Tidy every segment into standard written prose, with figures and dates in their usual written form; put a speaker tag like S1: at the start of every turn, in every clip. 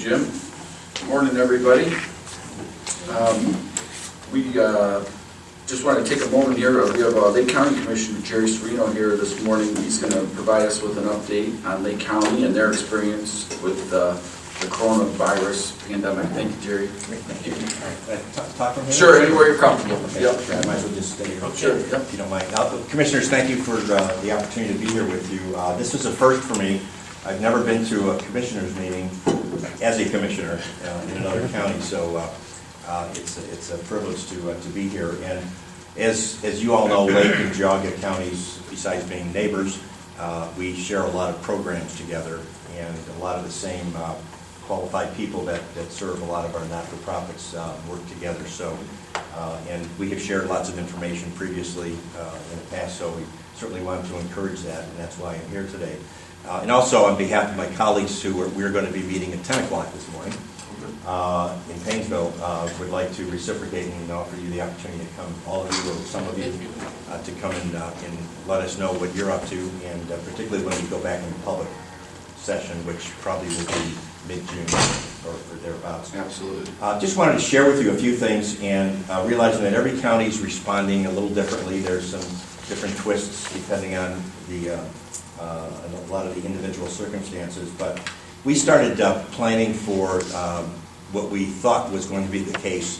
S1: Jim. Good morning, everybody. We just want to take a moment here. We have Lake County Commissioner Jerry Serino here this morning. He's going to provide us with an update on Lake County and their experience with the coronavirus pandemic. Thank you, Jerry.
S2: Thank you. Talk from here?
S1: Sure, anywhere you're comfortable.
S2: Okay.
S1: Yep.
S2: I might as well just stay here.
S1: Sure. Yep.
S2: If you don't mind. Commissioners, thank you for the opportunity to be here with you. This is a first for me. I've never been to a commissioners meeting as a commissioner in another county, so it's a privilege to be here. And as you all know, Lake and Geauga counties, besides being neighbors, we share a lot of programs together, and a lot of the same qualified people that serve a lot of our not-for-profits work together. So, and we have shared lots of information previously in the past, so we certainly wanted to encourage that, and that's why I'm here today. And also on behalf of my colleagues we're going to be meeting at 10 o'clock this morning in Painesville, would like to reciprocate and offer you the opportunity to come, all of you or some of you, to come and let us know what you're up to, and particularly when we go back into public session, which probably will be mid-June or thereabouts.
S1: Absolutely.
S2: Just wanted to share with you a few things, and realizing that every county is responding a little differently. There's some different twists depending on a lot of the individual circumstances, but we started planning for what we thought was going to be the case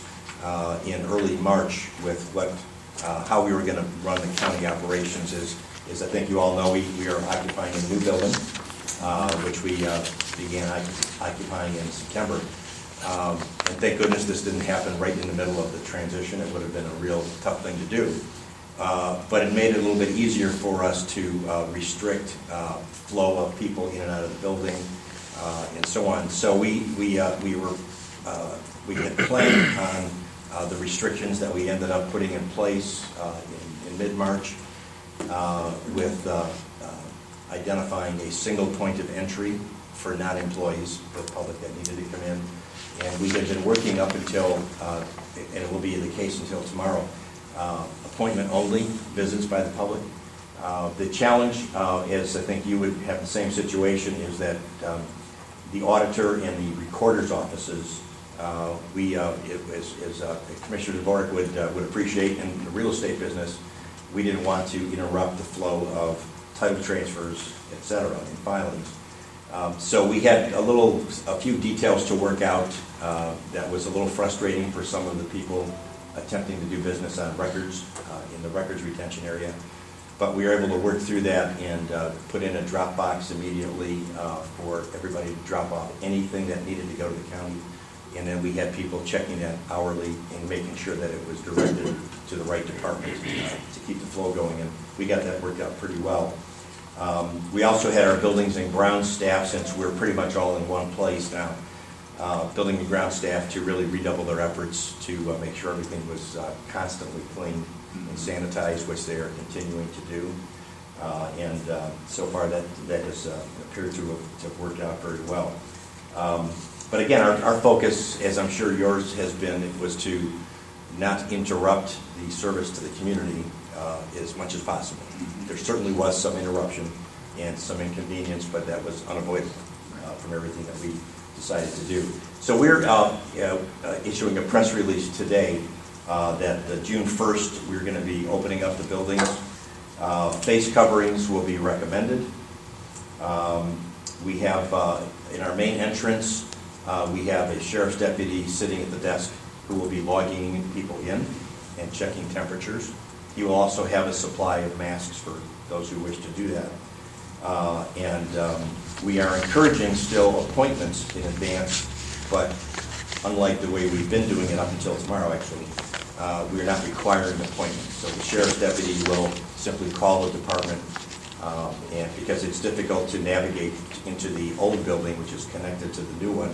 S2: in early March with how we were going to run the county operations. Is I think you all know we are occupying a new building, which we began occupying in September. And thank goodness this didn't happen right in the middle of the transition. It would have been a real tough thing to do. But it made it a little bit easier for us to restrict flow of people in and out of the building and so on. So we had planned on the restrictions that we ended up putting in place in mid-March with identifying a single point of entry for non-employees, the public that needed to come in. And we had been working up until, and it will be the case until tomorrow, appointment only visits by the public. The challenge, as I think you would have the same situation, is that the auditor and the recorder's offices, as Commissioner Dvorak would appreciate in the real estate business, we didn't want to interrupt the flow of title transfers, et cetera, and filings. So we had a few details to work out that was a little frustrating for some of the people attempting to do business on records in the records retention area. But we were able to work through that and put in a drop box immediately for everybody to drop off anything that needed to go to the county. And then we had people checking that hourly and making sure that it was directed to the right department to keep the flow going. And we got that worked out pretty well. We also had our buildings and grounds staff, since we're pretty much all in one place now, building and ground staff to really redouble their efforts to make sure everything was constantly cleaned and sanitized, which they are continuing to do. And so far that has appeared to have worked out very well. But again, our focus, as I'm sure yours has been, was to not interrupt the service to the community as much as possible. There certainly was some interruption and some inconvenience, but that was unavoidable from everything that we decided to do. So we're issuing a press release today that the June 1st we're going to be opening up the buildings. Face coverings will be recommended. We have in our main entrance we have a sheriff's deputy sitting at the desk who will be logging people in and checking temperatures. He will also have a supply of masks for those who wish to do that. We are encouraging still appointments in advance, but unlike the way we've been doing it up until tomorrow, actually, we are not requiring appointments. So the sheriff's deputy will simply call the department, and because it's difficult to navigate into the old building, which is connected to the new one,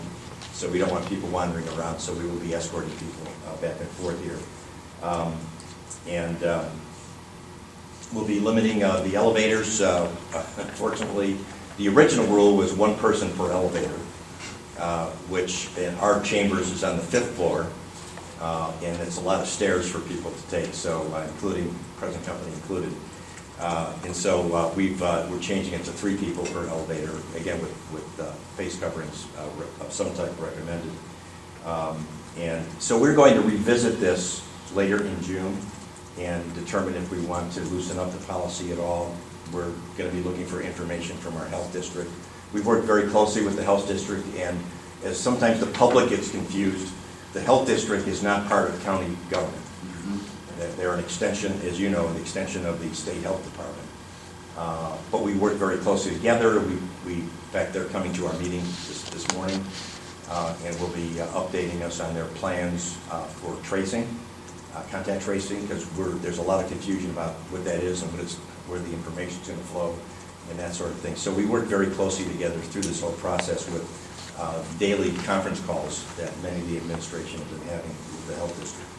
S2: so we don't want people wandering around, so we will be escorting people back and forth here. We'll be limiting the elevators. Unfortunately, the original rule was one person per elevator, which in our chambers is on the 5th floor, and it's a lot of stairs for people to take, so including present company included. And so we're changing it to 3 people per elevator, again, with face coverings of some type recommended. And so we're going to revisit this later in June and determine if we want to loosen up the policy at all. We're going to be looking for information from our health district. We've worked very closely with the health district, and as sometimes the public gets confused, the health district is not part of county government. They're an extension, as you know, an extension of the state health department. But we work very closely together. In fact, they're coming to our meeting this morning, and will be updating us on their plans for tracing, contact tracing, because there's a lot of confusion about what that is and where the information's going to flow and that sort of thing. So we work very closely together through this whole process with daily conference calls that many of the administration have been having with the health district.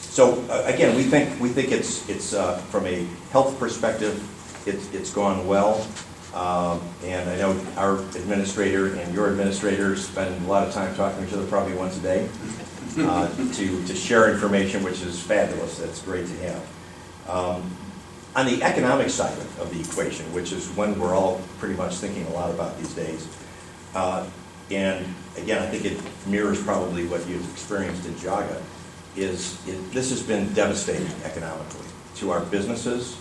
S2: So again, we think it's from a health perspective, it's gone well. And I know our administrator and your administrator spend a lot of time talking to each other, probably once a day, to share information, which is fabulous. That's great to have. On the economic side of the equation, which is one we're all pretty much thinking a lot about these days, and again, I think it mirrors probably what you've experienced in Jaga, this has been devastating economically to our businesses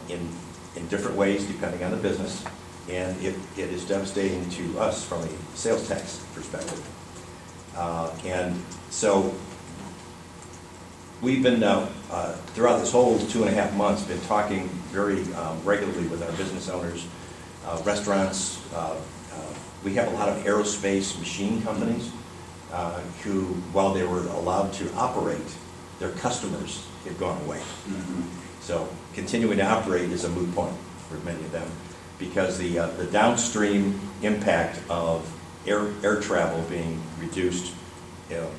S2: in different ways depending on the business, and it is devastating to us from a sales tax perspective. And so we've been, throughout this whole 2.5 months, been talking very regularly with our business owners, restaurants. We have a lot of aerospace machine companies who, while they were allowed to operate, their customers have gone away. So continuing to operate is a moot point for many of them, because the downstream impact of air travel being reduced.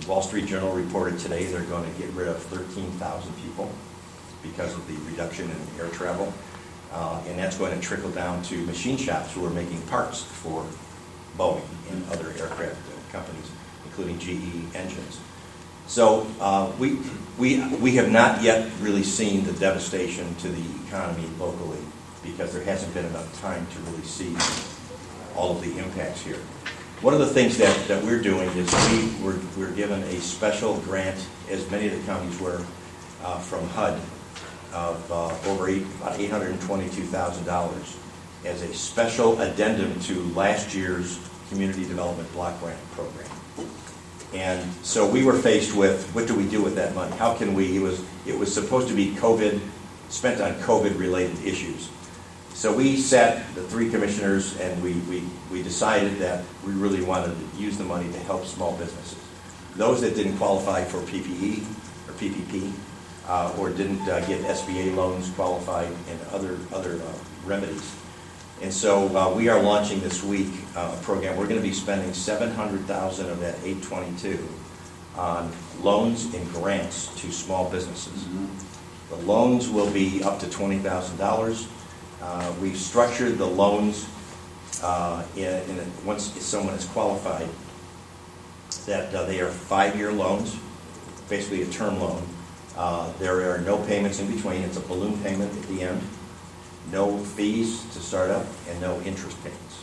S2: Wall Street Journal reported today they're going to get rid of 13,000 people because of the reduction in air travel. And that's going to trickle down to machine shops who are making parts for Boeing and other aircraft companies, including GE engines. So we have not yet really seen the devastation to the economy locally, because there hasn't been enough time to really see all of the impacts here. One of the things that we're doing is we're given a special grant, as many of the counties were, from HUD of about $822,000 as a special addendum to last year's Community Development Block Grant Program. And so we were faced with, what do we do with that money? How can we, it was supposed to be spent on COVID-related issues. So we sat, the 3 commissioners, and we decided that we really wanted to use the money to help small businesses. Those that didn't qualify for PPE or PPP, or didn't get SBA loans qualified, and other remedies. And so we are launching this week a program. We're going to be spending $700,000 of that $822 on loans and grants to small businesses. The loans will be up to $20,000. We've structured the loans once someone is qualified, that they are 5-year loans, basically a term loan. There are no payments in between. It's a balloon payment at the end. No fees to start up, and no interest payments.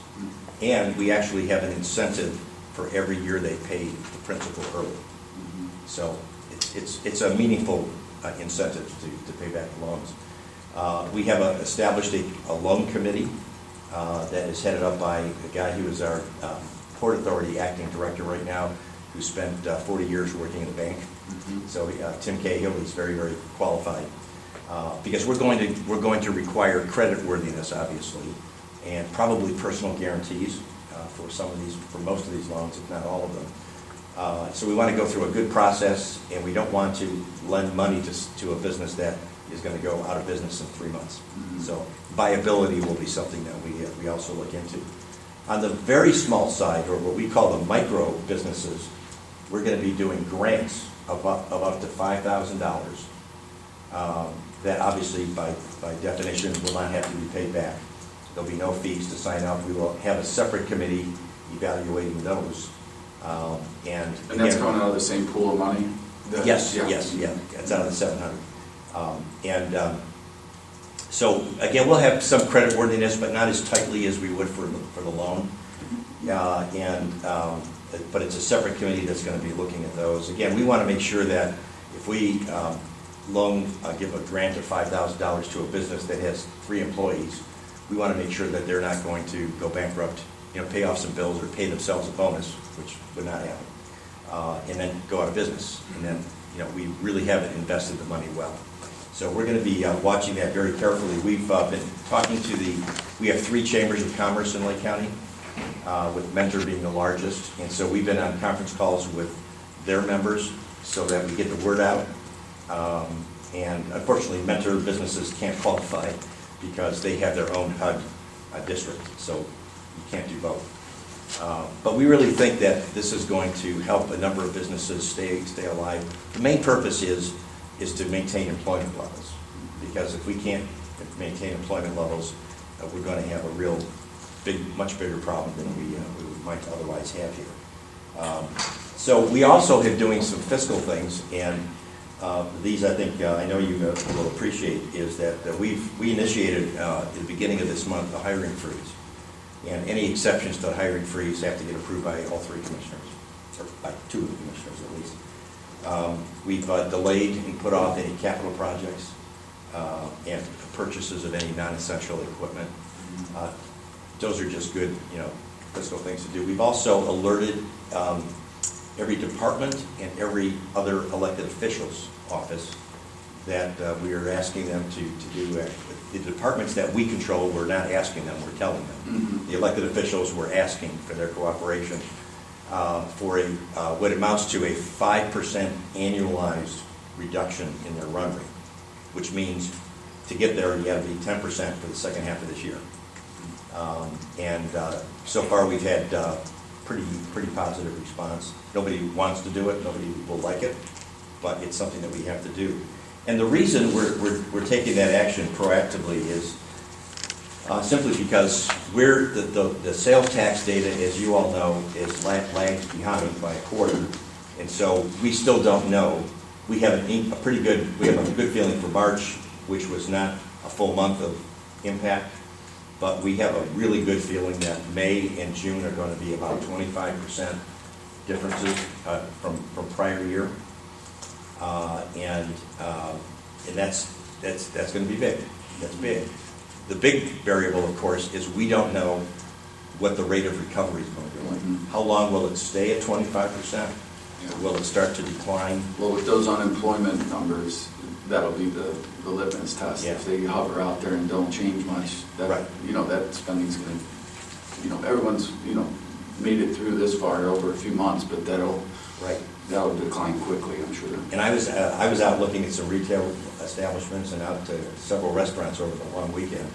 S2: And we actually have an incentive for every year they pay the principal early. So it's a meaningful incentive to pay back the loans. We have established a loan committee that is headed up by a guy who is our Port Authority acting director right now, who spent 40 years working in a bank. So Tim Cahill is very, very qualified. Because we're going to require credit worthiness, obviously, and probably personal guarantees for most of these loans, if not all of them. So we want to go through a good process, and we don't want to lend money to a business that is going to go out of business in 3 months. So viability will be something that we also look into. On the very small side, or what we call the micro businesses, we're going to be doing grants of up to $5,000. That obviously, by definition, will not have to be paid back. There'll be no fees to sign up. We will have a separate committee evaluating those. And
S1: that's coming out of the same pool of money?
S2: Yes. It's out of the 700. So again, we'll have some creditworthiness, but not as tightly as we would for the loan. But it's a separate committee that's going to be looking at those. Again, we want to make sure that if we give a grant of $5,000 to a business that has 3 employees, we want to make sure that they're not going to go bankrupt, pay off some bills or pay themselves a bonus, which would not happen, and then go out of business. And then, we really haven't invested the money well. So we're going to be watching that very carefully. We've been talking we have 3 chambers of commerce in Lake County, with Mentor being the largest. And so we've been on conference calls with their members so that we get the word out. And unfortunately, Mentor businesses can't qualify because they have their own HUD district, so you can't do both. But we really think that this is going to help a number of businesses stay alive. The main purpose is to maintain employment levels, because if we can't maintain employment levels, we're going to have a much bigger problem than we might otherwise have here. So we also have doing some fiscal things, and these I think I know you will appreciate, is that we initiated at the beginning of this month a hiring freeze. And any exceptions to the hiring freeze have to get approved by all 3 commissioners, or by 2 of the commissioners at least. We've delayed and put off any capital projects and purchases of any non-essential equipment. Those are just good, fiscal things to do. We've also alerted every department and every other elected official's office that we are asking them to do. The departments that we control, we're not asking them, we're telling them.
S1: Mm-hmm.
S2: The elected officials, we're asking for their cooperation for what amounts to a 5% annualized reduction in their run rate, which means to get there, you have to be 10% for the second half of this year. So far, we've had pretty positive response. Nobody wants to do it, nobody will like it, but it's something that we have to do. And the reason we're taking that action proactively is simply because the sales tax data, as you all know, is lags behind by a quarter, and so we still don't know. We have a good feeling for March, which was not a full month of impact, but we have a really good feeling that May and June are going to be about 25% differences from prior year. And that's going to be big. That's big. The big variable, of course, is we don't know what the rate of recovery is going to be like.
S1: Mm-hmm.
S2: How long will it stay at 25%?
S1: Yeah.
S2: Will it start to decline?
S3: Well, with those unemployment numbers, that'll be the litmus test.
S2: Yeah.
S3: If they hover out there and don't change much,
S2: Right.
S3: That spending's going to, everyone's, made it through this far over a few months, but that'll decline quickly, I'm sure.
S2: And I was out looking at some retail establishments and out to several restaurants over the long weekend,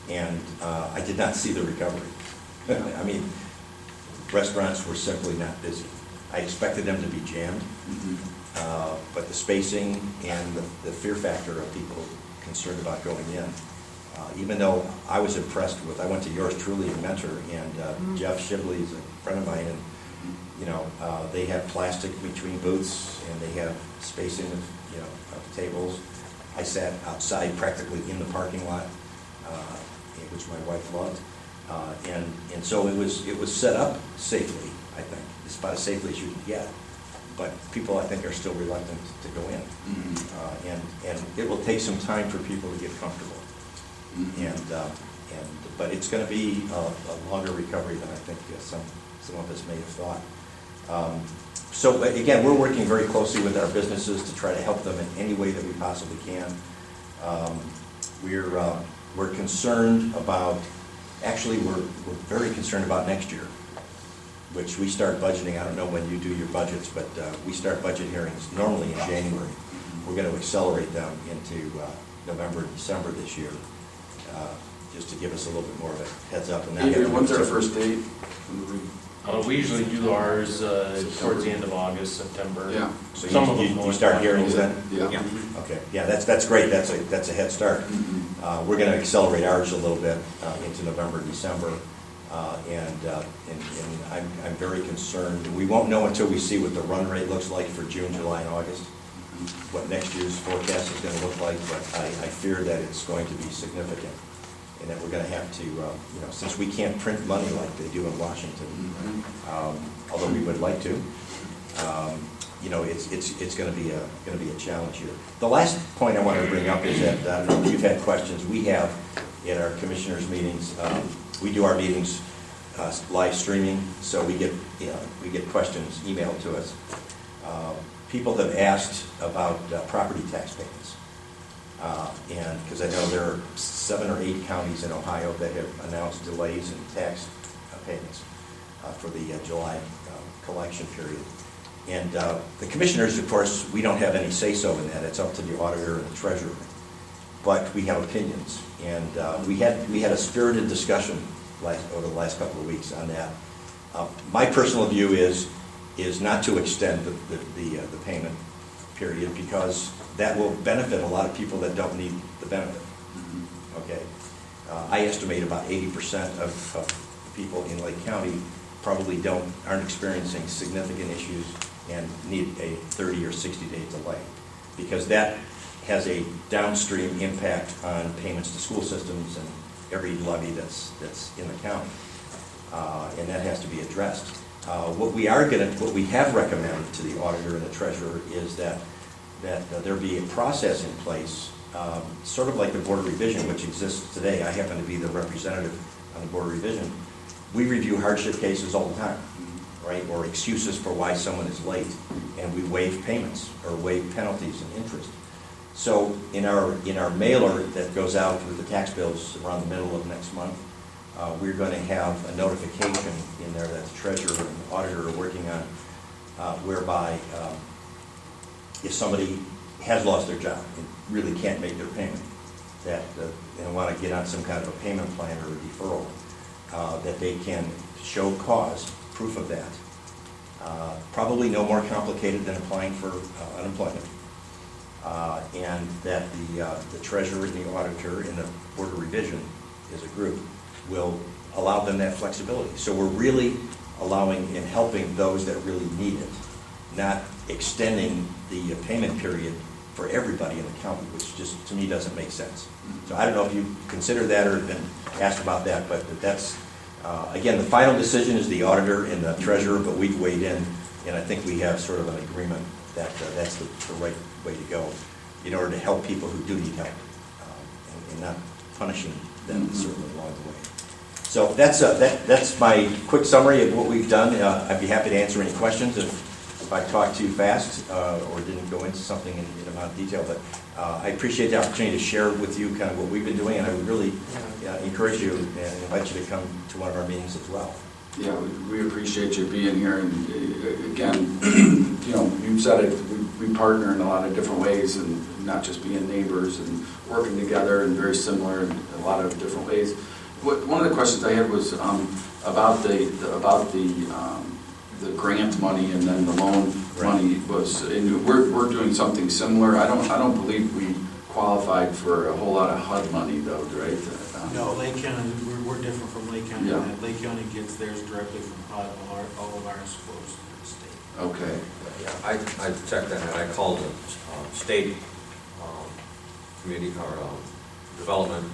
S2: and I did not see the recovery. I mean, restaurants were simply not busy. I expected them to be jammed, but the spacing and the fear factor of people concerned about going in, even though I was impressed with, I went to Yours Truly in Mentor, and Jeff Shibley is a friend of mine, and they have plastic between booths, and they have spacing of the tables. I sat outside practically in the parking lot, which my wife loved, and so it was set up safely. I think it's about as safely as you can get, but people I think are still reluctant to go in, and it will take some time for people to get comfortable, but it's going to be a longer recovery than I think some of us may have thought. So again, we're working very closely with our businesses to try to help them in any way that we possibly can. We're concerned about, actually we're very concerned about next year, which we start budgeting. I don't know when you do your budgets, but we start budget hearings normally in January. We're going to accelerate them into November and December this year, just to give us a little bit more of a heads up. And
S3: Adrian, when's our first date?
S4: We usually do ours towards the end of August, September.
S3: Yeah.
S2: So
S4: Some of them
S2: you
S4: more
S2: start
S4: than
S2: hearings
S4: that.
S2: then?
S3: Yeah.
S2: Okay, yeah, that's great, that's a head start. We're going to accelerate ours a little bit into November, December, and I'm very concerned. We won't know until we see what the run rate looks like for June, July, and August. what next year's forecast is going to look like, but I fear that it's going to be significant, and that we're going to have to, since we can't print money like they do in Washington, although we would like to, it's going to be a challenge here. The last point I wanted to bring up is that, I don't know if you've had questions, we have in our commissioners' meetings, we do our meetings live streaming, so we get questions emailed to us. People have asked about property tax payments, and because I know there are 7 or 8 counties in Ohio that have announced delays in tax payments for the July collection period. And the commissioners, of course, we don't have any say-so in that. It's up to the auditor and the treasurer. But we have opinions, and we had a spirited discussion over the last couple of weeks on that. My personal view is not to extend the payment period, because that will benefit a lot of people that don't need the benefit. Okay, I estimate about 80% of people in Lake County probably aren't experiencing significant issues and need a 30 or 60-day delay, because that has a downstream impact on payments to school systems and every levy that's in the county, and that has to be addressed. What we have recommended to the auditor and the treasurer is that there be a process in place, sort of like the Board of Revision, which exists today. I happen to be the representative on the Board of Revision. We review hardship cases all the time, right, or excuses for why someone is late, and we waive payments or waive penalties and interest. So in our mailer that goes out with the tax bills around the middle of next month, we're going to have a notification in there that the treasurer and the auditor are working on, whereby if somebody has lost their job and really can't make their payment, that they want to get on some kind of a payment plan or a deferral, that they can show cause, proof of that. Probably no more complicated than applying for unemployment. And that the treasurer and the auditor and the Board of Revision as a group will allow them that flexibility. So we're really allowing and helping those that really need it, not extending the payment period for everybody in the county, which just, to me, doesn't make sense. So I don't know if you consider that or have been asked about that, but that's, again, the final decision is the auditor and the treasurer, but we've weighed in, and I think we have sort of an agreement that that's the right way to go in order to help people who do need help, and not punishing them certainly along the way. So that's my quick summary of what we've done. I'd be happy to answer any questions if I talked too fast or didn't go into something in amount of detail. But I appreciate the opportunity to share with you kind of what we've been doing, and I would really encourage you and invite you to come to one of our meetings as well.
S1: Yeah, we appreciate you being here, and again, you said it, we partner in a lot of different ways, and not just being neighbors and working together, and very similar in a lot of different ways. One of the questions I had was about the grant money and then the loan money was, and we're doing something similar. I don't believe we qualified for a whole lot of HUD money though, right?
S5: No, Lake County, we're different from Lake County.
S1: Yeah.
S5: Lake County gets theirs directly from HUD. All of ours flows through the state.
S1: Okay.
S6: Yeah, I checked that, and I called the state community or development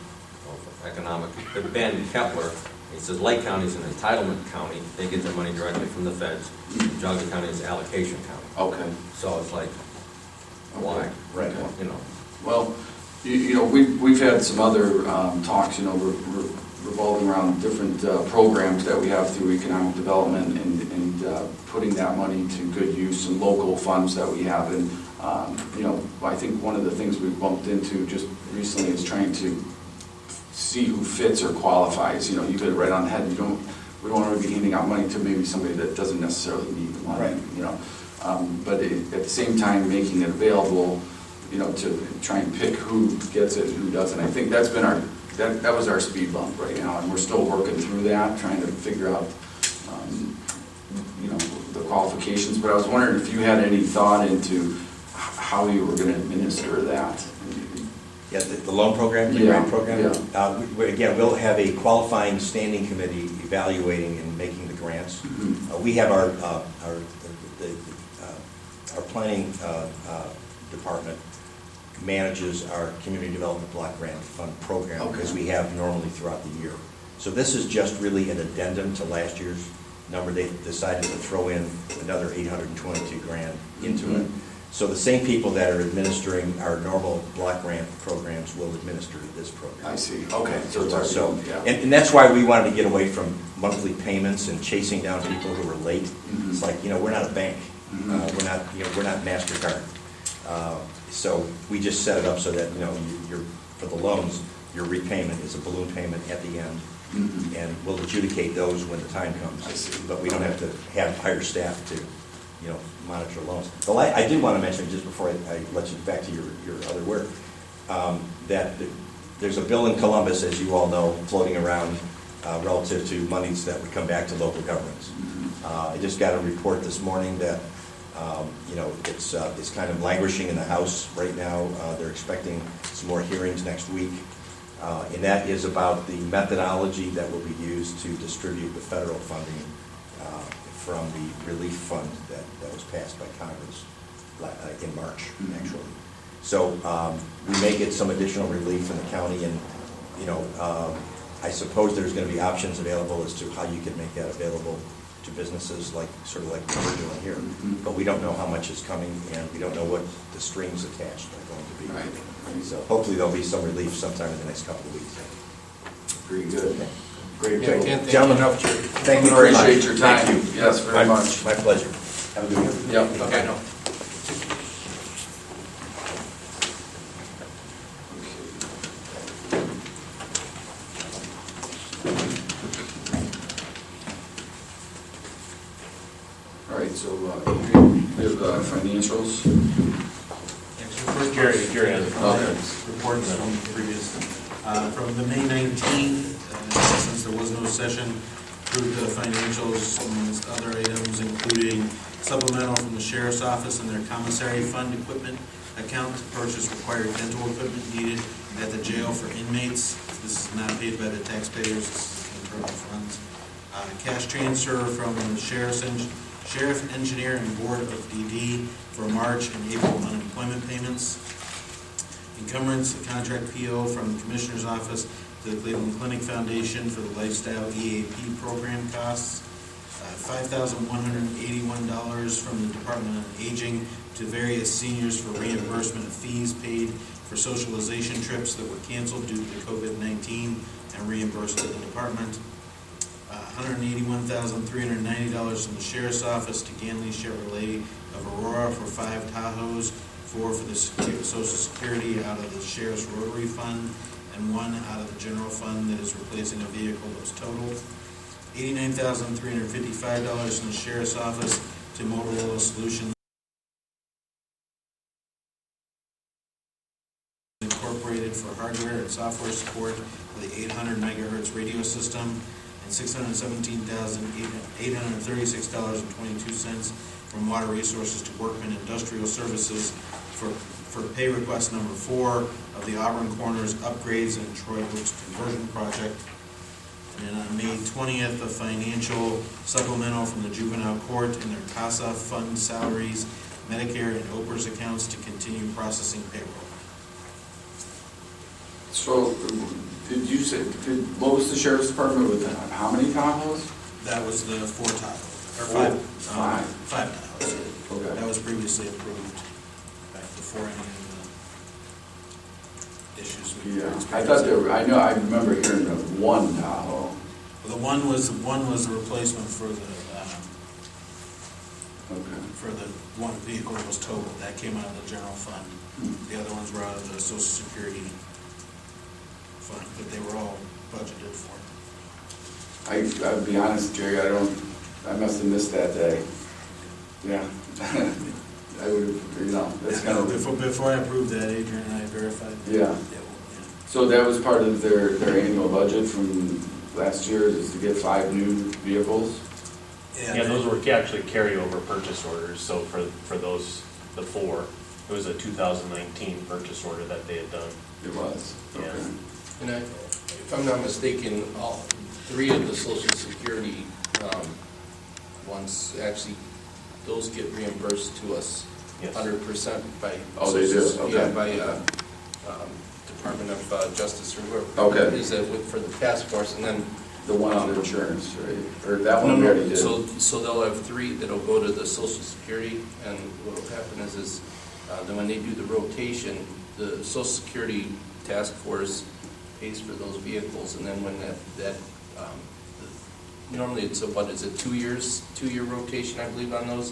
S6: of economic, Ben Kepler. He says Lake County is an entitlement county. They get their money directly from the feds. Geauga County is allocation county.
S1: Okay.
S6: So it's like, why?
S2: Right.
S6: You know.
S1: Well, we've had some other talks, revolving around different programs that we have through economic development and putting that money to good use and local funds that we have. And, I think one of the things we've bumped into just recently is trying to see who fits or qualifies. You hit it right on the head. We don't want to be handing out money to maybe somebody that doesn't necessarily need the money.
S2: Right.
S1: But at the same time, making it available, to try and pick who gets it and who doesn't. I think that's been that was our speed bump right now, and we're still working through that, trying to figure out, the qualifications. But I was wondering if you had any thought into how you were going to administer that.
S2: Yeah, the loan program, the grant program. Yeah. Again, we'll have a qualifying standing committee evaluating and making the grants.
S1: Mm-hmm.
S2: We have our planning department manages our community development block grant fund program,
S1: Okay.
S2: as we have normally throughout the year. So this is just really an addendum to last year's number. They decided to throw in another 822 grand into it. So the same people that are administering our normal block grant programs will administer this program.
S1: I see, okay, so it's our,
S2: So,
S1: yeah.
S2: and that's why we wanted to get away from monthly payments and chasing down people who were late.
S1: Mhm.
S2: It's like, we're not a bank.
S1: Mhm.
S2: We're not MasterCard. So we just set it up so that, you're, for the loans, your repayment is a balloon payment at the end.
S1: Mhm.
S2: And we'll adjudicate those when the time comes.
S1: I see.
S2: But we don't have to hire staff to, monitor loans. I did want to mention, just before I let you back to your other work, that there's a bill in Columbus, as you all know, floating around relative to monies that would come back to local governments. I just got a report this morning that, it's kind of languishing in the House right now. They're expecting some more hearings next week. And that is about the methodology that will be used to distribute the federal funding from the relief fund that was passed by Congress in March, actually. So we may get some additional relief in the county, and, I suppose there's going to be options available as to how you can make that available to businesses, sort of like what we're doing here.
S1: Mhm.
S2: But we don't know how much is coming, and we don't know what the strings attached are going to be.
S1: Right.
S2: So hopefully there'll be some relief sometime in the next couple of weeks.
S1: Pretty good. Great.
S5: Yeah, I can't thank you
S2: Gentlemen,
S5: enough, Jerry.
S2: thank you very much.
S1: Appreciate your time.
S2: Thank you.
S1: Yes, very much.
S2: My pleasure. Have a good one.
S1: Yep.
S5: Okay, no.
S1: All right, so, Adrian, we have financials.
S4: Gary has a comment.
S5: Reports from previous, from the May 19th, since there was no session, approved the financials amongst other items, including supplemental from the sheriff's office and their commissary fund equipment account to purchase required dental equipment needed at the jail for inmates. This is not paid by the taxpayers, this is internal funds. Cash transfer from the sheriff, engineer, and board of DD for March and April unemployment payments. Encumbrance, a contract PO from the Commissioner's Office to the Cleveland Clinic Foundation for the Lifestyle EAP program costs. $5,181 from the Department on Aging to various seniors for reimbursement of fees paid for socialization trips that were canceled due to COVID-19 and reimbursed to the department. $181,390 from the Sheriff's Office to Ganley Chevrolet of Aurora for 5 Tahoes, 4 for the Social Security out of the Sheriff's Rotary Fund, and 1 out of the General Fund that is replacing a vehicle that was totaled. $89,355 from the Sheriff's Office to Motorola Solutions Incorporated for hardware and software support for the 800 megahertz radio system, and $617,836.22 from Water Resources to Workman Industrial Services for pay request number 4 of the Auburn Corners upgrades and Troy Woods conversion project. And on May 20th, a financial supplemental from the juvenile court in their CASA fund salaries, Medicare, and OPERS accounts to continue processing payroll.
S1: So, did you say, what was the sheriff's department with how many Tahoes?
S5: That was the 4 Tahoe, or 5. 5 Tahoes.
S1: Okay.
S5: That was previously approved back before any of the issues we
S1: Yeah,
S5: experienced.
S1: I thought there were, I remember hearing of 1 Tahoe.
S5: The one was the replacement for the one vehicle that was totaled. That came out of the general fund. The other ones were out of the Social Security fund, but they were all budgeted for.
S1: I'll be honest, Jerry, I must have missed that day. Yeah. I would have, that's kind of.
S5: Before I approved that, Adrian and I verified.
S1: Yeah. So that was part of their annual budget from last year, is to get 5 new vehicles?
S4: Yeah, those were actually carryover purchase orders, so for those, the 4, it was a 2019 purchase order that they had done.
S1: It was.
S4: Yeah.
S1: Okay.
S7: And if I'm not mistaken, all 3 of the Social Security ones, actually, those get reimbursed to us
S4: Yes.
S7: 100% by.
S1: Oh, they do? Okay.
S7: Yeah, by Department of Justice or whoever.
S1: Okay.
S7: Is that for the task force, and then.
S1: The one on insurance, right? Or that one we
S7: No,
S1: already did?
S7: So they'll have 3 that'll go to the Social Security, and what'll happen is then when they do the rotation, the Social Security task force pays for those vehicles, and then when normally it's a 2-year rotation, I believe, on those,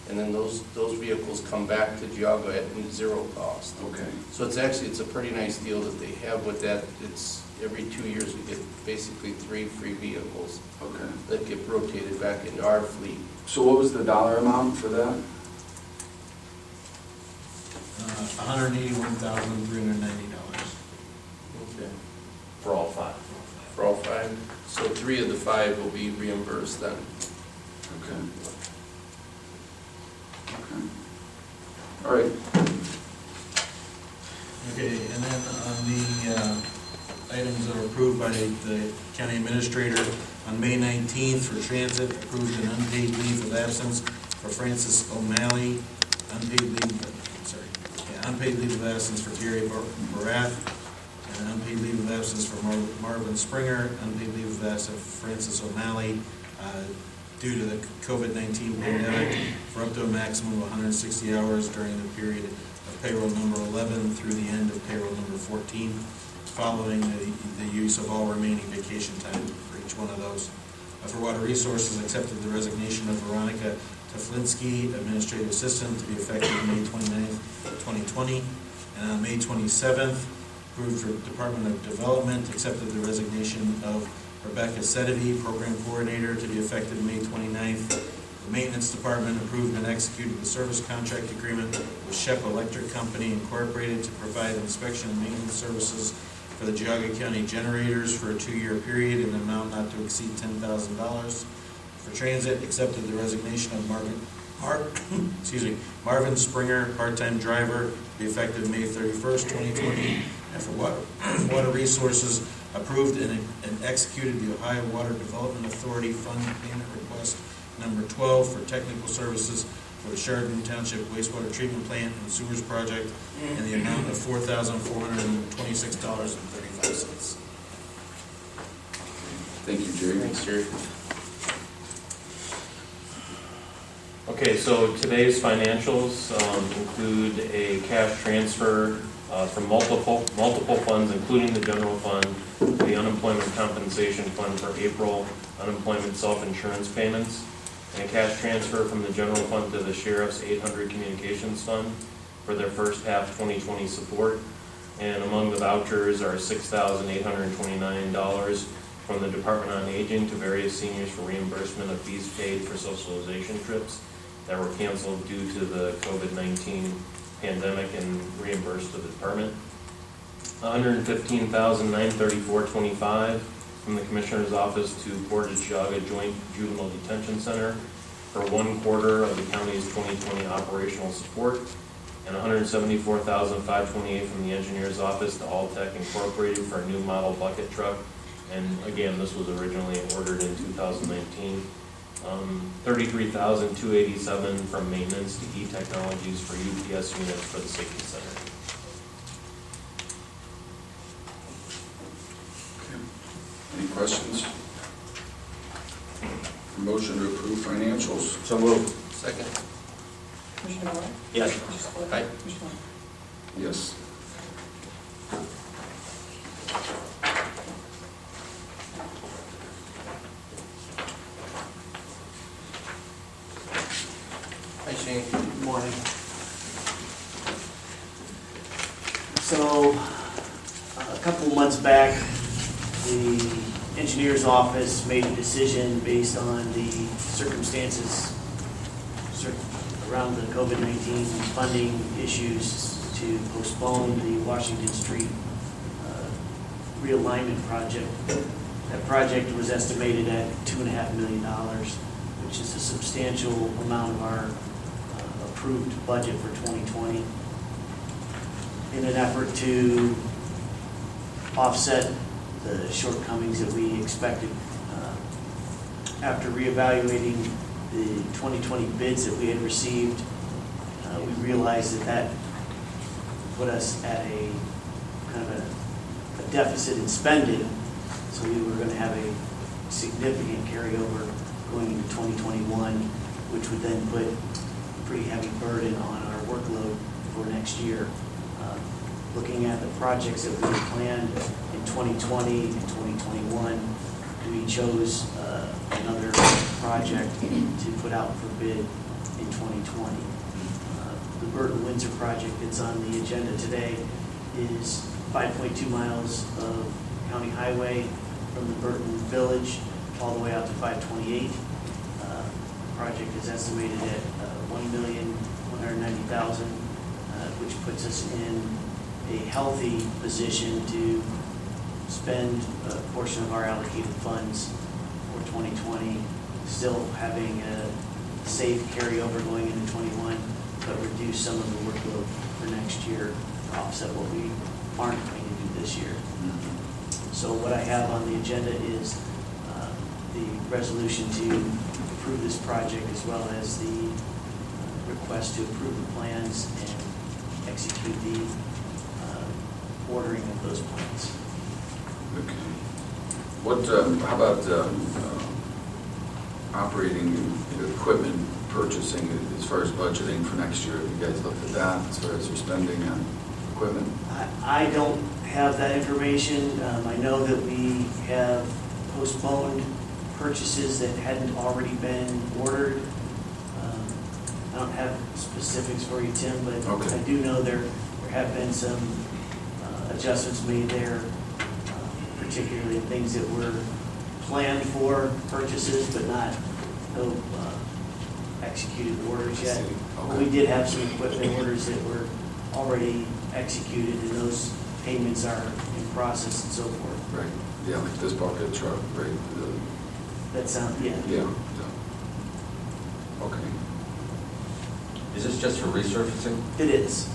S7: and then those vehicles come back to Geauga at 0 cost.
S1: Okay.
S7: So it's a pretty nice deal that they have with that. It's every 2 years we get basically 3 free vehicles
S1: Okay.
S7: that get rotated back into our fleet.
S1: So what was the dollar amount for that?
S5: $181,390.
S7: Okay.
S4: For all 5.
S7: For all 5. So 3 of the 5 will be reimbursed then.
S1: Okay. Okay. All right.
S5: Okay, and then on the items that were approved by the county administrator, on May 19th for transit, approved an unpaid leave of absence for Francis O'Malley, unpaid leave of absence for Gary Barath, and unpaid leave of absence for Marvin Springer, unpaid leave of absence for Francis O'Malley, due to the COVID-19 pandemic, for up to a maximum of 160 hours during the period of payroll number 11 through the end of payroll number 14, following the use of all remaining vacation time for each one of those. For Water Resources, accepted the resignation of Veronica Teflinsky, Administrative Assistant, to be effective May 29th, 2020. And on May 27th, approved for Department of Development, accepted the resignation of Rebecca Sedevy, Program Coordinator, to be effective May 29th. The Maintenance Department approved and executed the service contract agreement with Shep Electric Company Incorporated to provide inspection and maintenance services for the Geauga County generators for a 2-year period in an amount not to exceed $10,000. For Transit, accepted the resignation of Marvin Springer, part-time driver, to be effective May 31st, 2020. And for Water Resources, approved and executed the Ohio Water Development Authority Fund Payment Request number 12 for technical services for the Sheridan Township Wastewater Treatment Plant and Sewers Project in the amount of $4,426.35.
S1: Thank you, Jerry.
S7: Thanks, Jerry.
S4: Okay, so today's financials include a cash transfer from multiple funds, including the general fund, the unemployment compensation fund for April unemployment self-insurance payments, and a cash transfer from the general fund to the sheriff's 800 communications fund for their first half 2020 support. And among the vouchers are $6,829 from the Department on Aging to various seniors for reimbursement of fees paid for socialization trips that were canceled due to the COVID-19 pandemic and reimbursed to the department. $115,934.25 from the Commissioner's Office to Portage Geauga Joint Juvenile Detention Center for 1/4 of the county's 2020 operational support, and $174,528 from the Engineer's Office to Alltech Incorporated for a new model bucket truck. And again, this was originally ordered in 2019. $33,287 from maintenance to E-Technologies for UPS units for the safety center.
S1: Any questions? Motion to approve financials.
S6: So moved.
S7: Second.
S8: Commissioner White?
S6: Yes.
S8: Commissioner Spillier?
S7: Aye.
S8: Commissioner Levesey?
S1: Yes.
S7: Hi, Shane.
S9: Good morning. So, a couple of months back, the engineer's office made a decision based on the circumstances around the COVID-19 funding issues to postpone the Washington Street realignment project. That project was estimated at $2.5 million, which is a substantial amount of our approved budget for 2020. In an effort to offset the shortcomings that we expected, after reevaluating the 2020 bids that we had received, We realized that put us at a kind of a deficit in spending, so we were going to have a significant carryover going into 2021, which would then put a pretty heavy burden on our workload for next year. Looking at the projects that we had planned in 2020 and 2021, we chose another project to put out for bid in 2020. The Burton Windsor project that's on the agenda today is 5.2 miles of county highway from the Burton Village all the way out to 528. The project is estimated at $1,190,000, which puts us in a healthy position to spend a portion of our allocated funds for 2020, still having a safe carryover going into 21, but reduce some of the workload for next year to offset what we aren't going to do this year. So what I have on the agenda is the resolution to approve this project, as well as the request to approve the plans and execute the ordering of those plans.
S1: Okay. What, how about operating equipment purchasing as far as budgeting for next year? Have you guys looked at that as far as your spending on equipment?
S9: I don't have that information. I know that we have postponed purchases that hadn't already been ordered. I don't have specifics for you, Tim, but
S1: Okay.
S9: I do know there have been some adjustments made there, particularly things that were planned for purchases, but no executed orders yet.
S1: I see.
S9: But
S1: Okay.
S9: we did have some equipment orders that were already executed, and those payments are in process and so forth.
S1: Right, yeah, like this bucket truck, right?
S9: That sound, yeah.
S1: Yeah. Okay.
S6: Is this just for resurfacing?
S9: It is.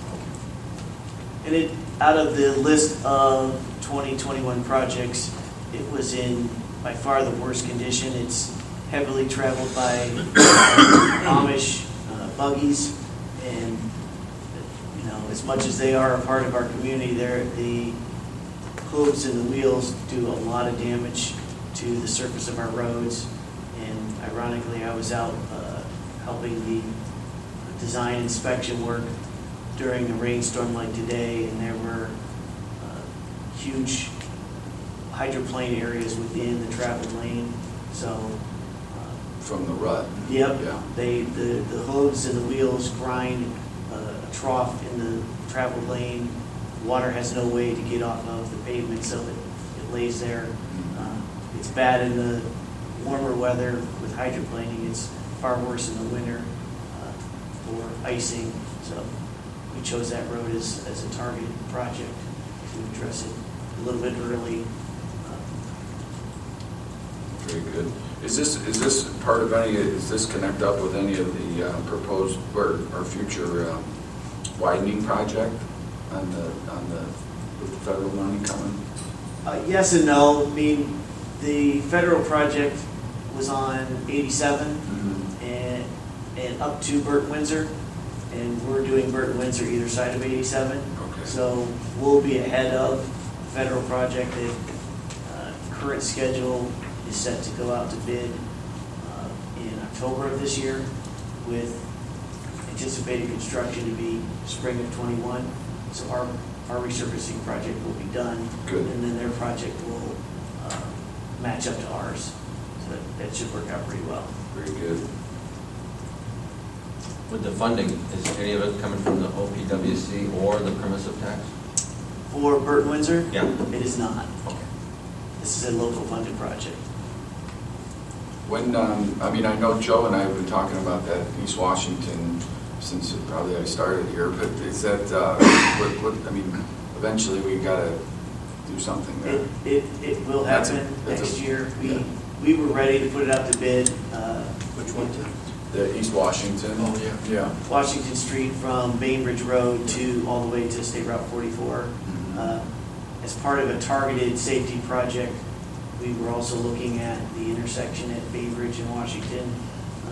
S9: And it, out of the list of 2021 projects, it was in by far the worst condition. It's heavily traveled by Amish buggies, and as much as they are a part of our community, the hooves and the wheels do a lot of damage to the surface of our roads. And ironically, I was out helping the design inspection work during a rainstorm like today, and there were huge hydroplane areas within the travel lane. So,
S1: From the rut?
S9: yep,
S1: Yeah.
S9: the hooves and the wheels grind a trough in the travel lane. Water has no way to get off of the pavement, so it lays there. It's bad in the warmer weather with hydroplaning. It's far worse in the winter for icing. So we chose that road as a targeted project to address it a little bit early.
S1: Very good. Is this part of any, does this connect up with any of the proposed, or future widening project with the federal money coming?
S9: Yes and no. I mean, the federal project was on 87 and up to Burton Windsor, and we're doing Burton Windsor either side of 87.
S1: Okay.
S9: So we'll be ahead of the federal project. The current schedule is set to go out to bid in October of this year, with anticipated construction to be spring of 21. So our resurfacing project will be done.
S1: Good.
S9: And then their project will match up to ours. So that should work out pretty well.
S1: Very good.
S6: With the funding, is any of it coming from the OPWC or the permissive tax?
S9: For Burton Windsor,
S6: Yeah.
S9: it is not.
S6: Okay.
S9: This is a local funded project.
S1: When, I know Joe and I have been talking about that East Washington since probably I started here, but is that, eventually we gotta do something there.
S9: It will
S1: That's
S9: happen
S1: that's
S9: next year.
S1: yeah.
S9: We were ready to put it out to bid.
S7: Which one, Tim?
S1: The East Washington?
S7: Oh, yeah.
S1: Yeah.
S9: Washington Street from Bainbridge Road to all the way to State Route 44. As part of a targeted safety project, we were also looking at the intersection at Bainbridge and Washington.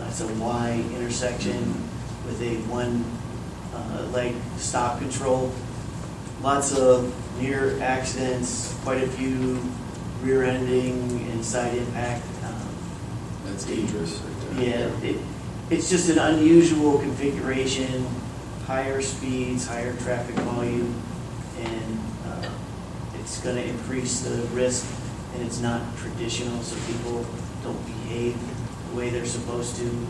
S9: It's a Y intersection with a leg stop control. Lots of near accidents, quite a few rear-ending and side impact.
S1: That's dangerous right there.
S9: Yeah, it's just an unusual configuration, higher speeds, higher traffic volume, and it's going to increase the risk, and it's not traditional, so people don't behave the way they're supposed to,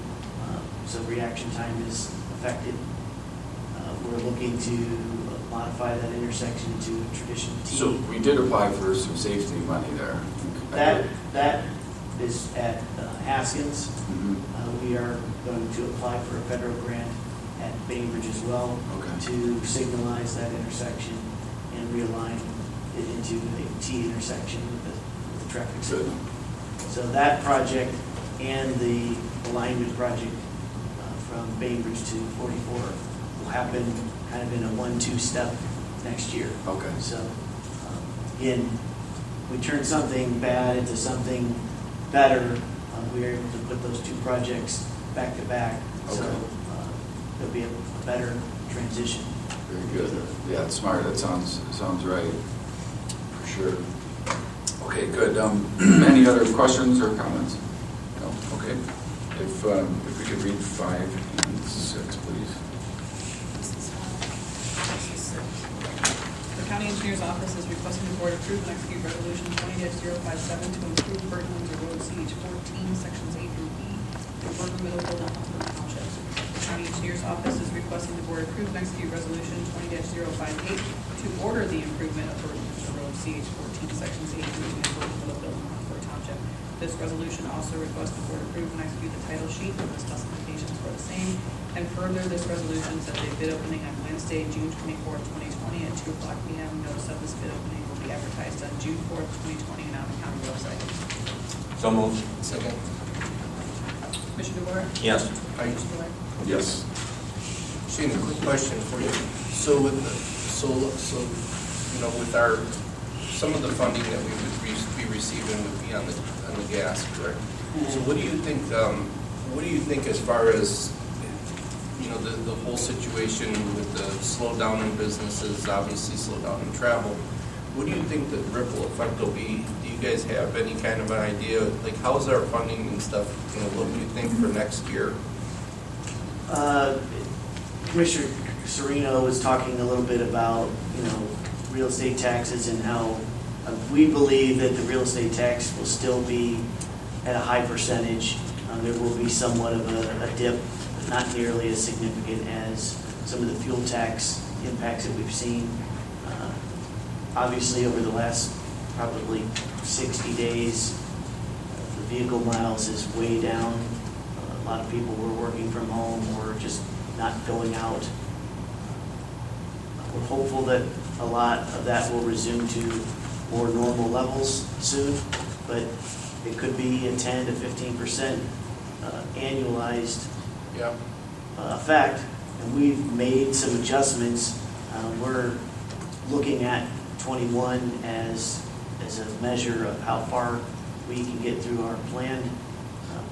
S9: so reaction time is affected. We're looking to modify that intersection to a traditional T.
S1: So we did apply for some safety money there.
S9: That is at Haskins.
S1: Mhm.
S9: We are going to apply for a federal grant at Bainbridge as well
S1: Okay.
S9: to signalize that intersection and realign it into a T intersection with the traffic
S1: Good.
S9: signal. So that project and the alignment project from Bainbridge to 44 will happen kind of in a 1-2 step next year.
S1: Okay.
S9: So, again, we turned something bad into something better. We were able to put those two projects back to back. So
S1: Okay.
S9: there'll be a better transition.
S1: Very good. Yeah, it's smart. That sounds right. For sure. Okay, good. Any other questions or comments? No? Okay. If we could read 5 and 6, please.
S8: The county engineer's office is requesting the board approve and execute resolution 20-057 to improve Burton Windsor Road CH14, sections A through E, in Burton Middleville, Northumberland Township. The county engineer's office is requesting the board approve and execute resolution 20-058 to order the improvement of Burton Windsor Road CH14, sections A through E, in Burton Middleville, Northumberland Township. This resolution also requests the board approve and execute the title sheet and the specifications for the same. And further, this resolution sets a bid opening on Wednesday, June 24th, 2020 at 2:00 p.m. Notice of this bid opening will be advertised on June 4th, 2020 and on the county website.
S6: So moved.
S7: Second.
S8: Commissioner DeWart?
S6: Yes.
S8: Commissioner White?
S1: Yes.
S7: Shane, a quick question for you. So with with our, some of the funding that we would be receiving would be on the gas, correct? So what do you think as far as, the whole situation with the slowdown in businesses, obviously slowdown in travel? What do you think the ripple effect will be? Do you guys have any kind of an idea? Like, how's our funding and stuff, what do you think for next year?
S9: Commissioner Serino was talking a little bit about, real estate taxes and how we believe that the real estate tax will still be at a high percentage. There will be somewhat of a dip, but not nearly as significant as some of the fuel tax impacts that we've seen. Obviously, over the last probably 60 days, the vehicle miles is way down. A lot of people were working from home or just not going out. We're hopeful that a lot of that will resume to more normal levels soon, but it could be a 10 to 15% annualized
S7: Yeah.
S9: effect, and we've made some adjustments. We're looking at 21 as a measure of how far we can get through our planned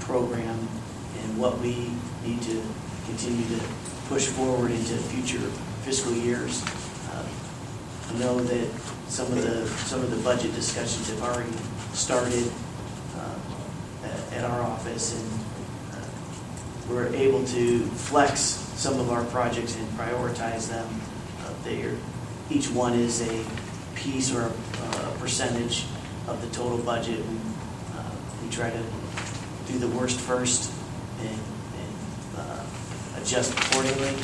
S9: program and what we need to continue to push forward into future fiscal years. I know that some of the budget discussions have already started at our office, and we're able to flex some of our projects and prioritize them. Each one is a piece or a percentage of the total budget. We try to do the worst first and adjust accordingly.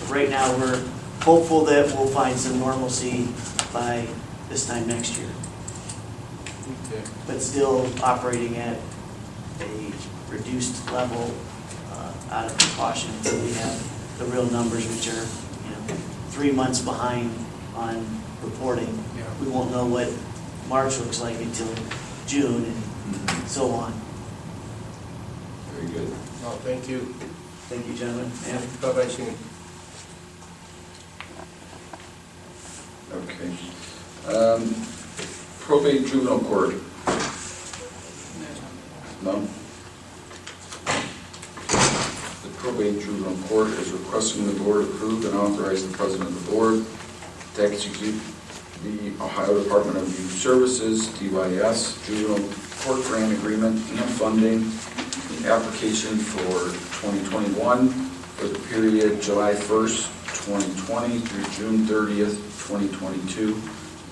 S9: Right now, we're hopeful that we'll find some normalcy by this time next year,
S7: Okay.
S9: but still operating at a reduced level out of precaution until we have the real numbers, which are 3 months behind on reporting.
S7: Yeah.
S9: We won't know what March looks like until June and so on.
S1: Very good.
S7: Oh, thank you.
S9: Thank you, gentlemen. And
S7: Bye-bye, Shane.
S1: Okay. Probate juvenile court. No? The probate Parkway Juvenile Court is requesting the board approve and authorize the president of the board to execute the Ohio Department of Youth Services, DYS, Juvenile Court Grant Agreement and funding the application for 2021 for the period July 1st, 2020 through June 30th, 2022,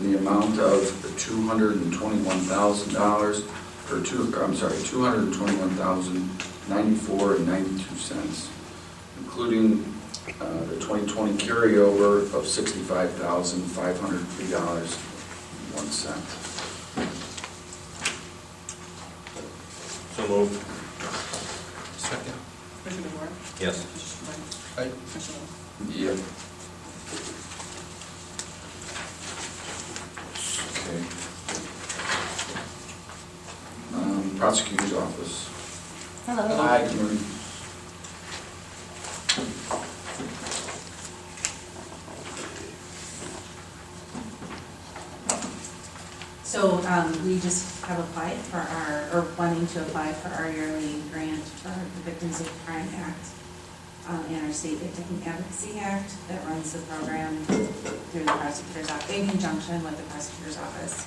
S1: in the amount of $221,000, $221,094.92, including the 2020 carryover of $65,503.01.
S6: So moved.
S7: Second.
S8: Commissioner DeWart?
S6: Yes.
S8: Commissioner Spillier?
S7: Aye.
S8: Commissioner West?
S1: Yep. Okay. Prosecutor's Office.
S10: Hello.
S1: Hi, good morning.
S10: So we just have applied for or wanting to apply for our yearly grant for the Victims of Crime Act and our State Victim Advocacy Act that runs the program through the prosecutor's office, in conjunction with the prosecutor's office.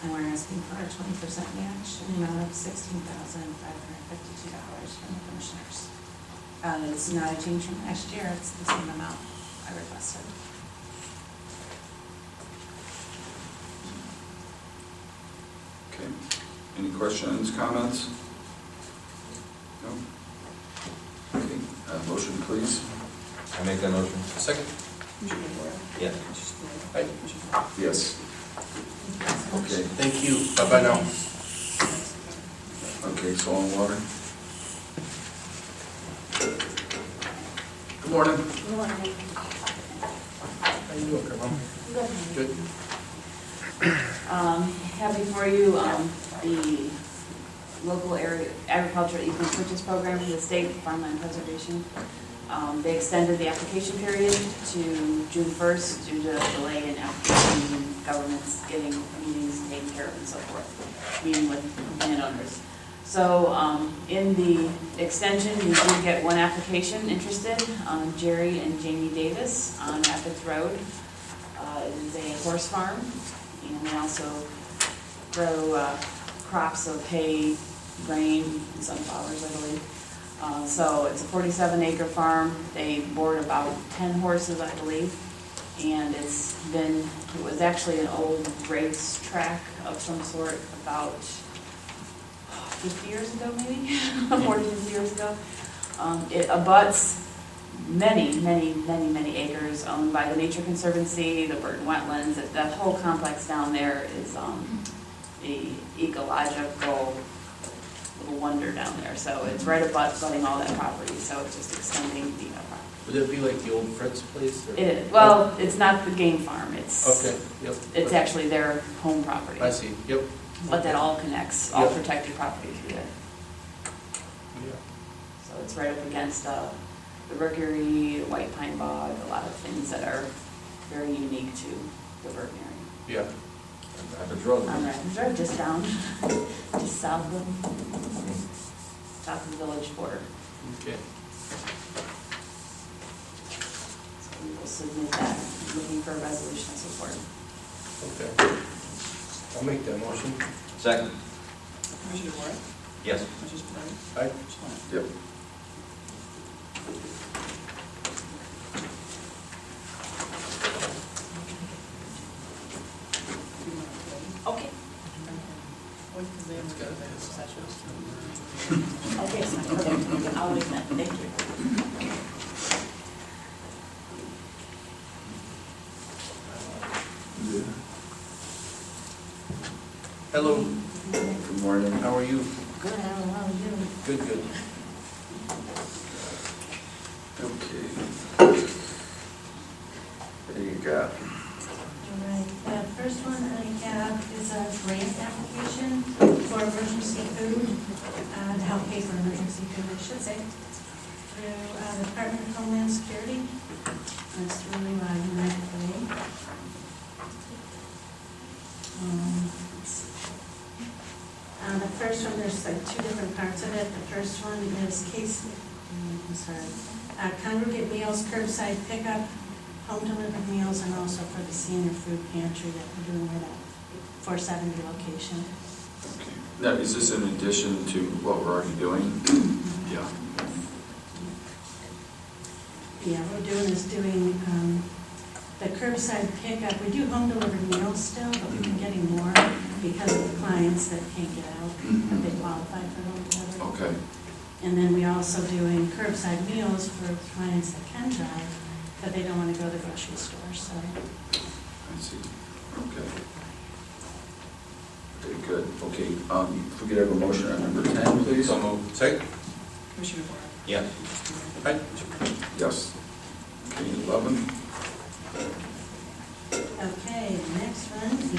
S10: And we're asking for a 20% match in the amount of $16,552 from the commissioners. It's not a change from last year, it's the same amount I requested.
S1: Okay. Any questions, comments? No? Okay, motion please.
S6: I make that motion?
S7: Second.
S8: Commissioner DeWart?
S6: Yes.
S8: Commissioner Spillier?
S7: Aye.
S8: Commissioner West?
S1: Yes. Okay,
S7: Thank you. Bye-bye now.
S1: okay, soil and water. Good morning.
S7: How you doing, Carmel? Good.
S10: Have before you the local area agricultural equipment purchase program from the state farmland preservation. They extended the application period to June 1st due to a delay in application and governments getting meetings taken care of and so forth, meeting with landowners. So in the extension, we did get one application interested, Jerry and Jamie Davis on Rapids Road. It is a horse farm, and they also grow crops of hay, grain, and sunflowers, I believe. So it's a 47-acre farm. They board about 10 horses, I believe. And it was actually an old race track of some sort about 50 years ago, maybe, 40, 50 years ago. It abuts many acres owned by the Nature Conservancy, the Burton Wetlands. That whole complex down there is the ecological little wonder down there. So it's right abutting all that property, so it's just extending the property.
S7: Would it be like the old Fritz place? Or?
S10: It is. Well, it's not the game farm. It's
S7: Okay, yep.
S10: It's actually their home property.
S7: I see, yep.
S10: But that all connects, all
S7: Yep.
S10: protected property through there.
S7: Yeah.
S10: So it's right up against the Rookery, White Pine Bog, a lot of things that are very unique to the Burton area.
S7: Yeah.
S6: Rapids Road.
S10: On Rapids Road, just down, just south of the village border.
S7: Okay.
S10: So we will submit that, looking for a resolution of support.
S7: Okay. I'll make that motion.
S6: Second?
S8: Commissioner DeWart?
S6: Yes.
S8: Commissioner Spillier?
S7: Aye.
S8: Commissioner West?
S1: Yep.
S10: Okay. Okay, so perfect. I'll wait then. Thank you.
S7: Hello,
S1: Good morning.
S7: how are you?
S10: Good, how are you?
S7: Good, good.
S1: Okay. What do you got?
S11: All right, the first one I have is a grant application for emergency food, to help pay for emergency food, I should say, through the Department of Homeland Security. That's through United Way. The first one, there's like two different parts of it. The first one is case for congregate meals, curbside pickup, home delivered meals, and also for the senior food pantry that we're doing right at 470 location.
S1: Okay. Now, is this in addition to what we're already doing? Yeah.
S11: Yeah, what we're doing is doing the curbside pickup. We do home delivered meals still, but we've been getting more because of the clients that can't get out, that they qualify for home delivery.
S1: Okay.
S11: And then we also doing curbside meals for clients that can drive, but they don't want to go to the grocery store, so.
S1: I see. Okay. Okay, good. Okay, if we could have a motion on number 10, please.
S6: So moved. Second?
S8: Commissioner DeBoer?
S6: Yes.
S7: Aye.
S1: Yes. Okay, 11.
S11: Okay, the next one is,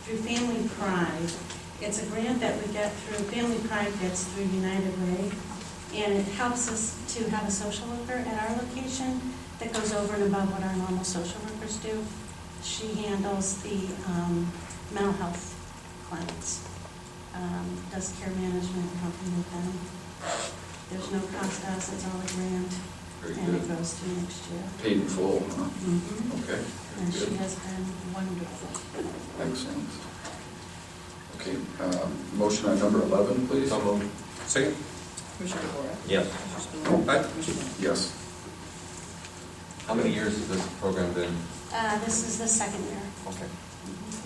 S11: through Family Pride. It's a grant that we get through, Family Pride gets through United Way, and it helps us to have a social worker at our location that goes over and above what our normal social workers do. She handles the mental health clients, does care management, helping with them. There's no cost to us, it's all a grant,
S1: Very
S11: and it
S1: good.
S11: goes to next year.
S1: Paid in full, huh?
S11: Mhm.
S1: Okay.
S11: And
S1: Very
S11: she
S1: good.
S11: has been wonderful.
S1: Excellent. Okay, motion on number 11, please.
S6: So moved.
S7: Second?
S6: Yes.
S8: Commissioner DeBoer? Commissioner Spillier?
S7: Aye.
S8: Commissioner Levesey?
S1: Yes.
S6: How many years has this program been?
S11: This is the second year.
S6: Okay.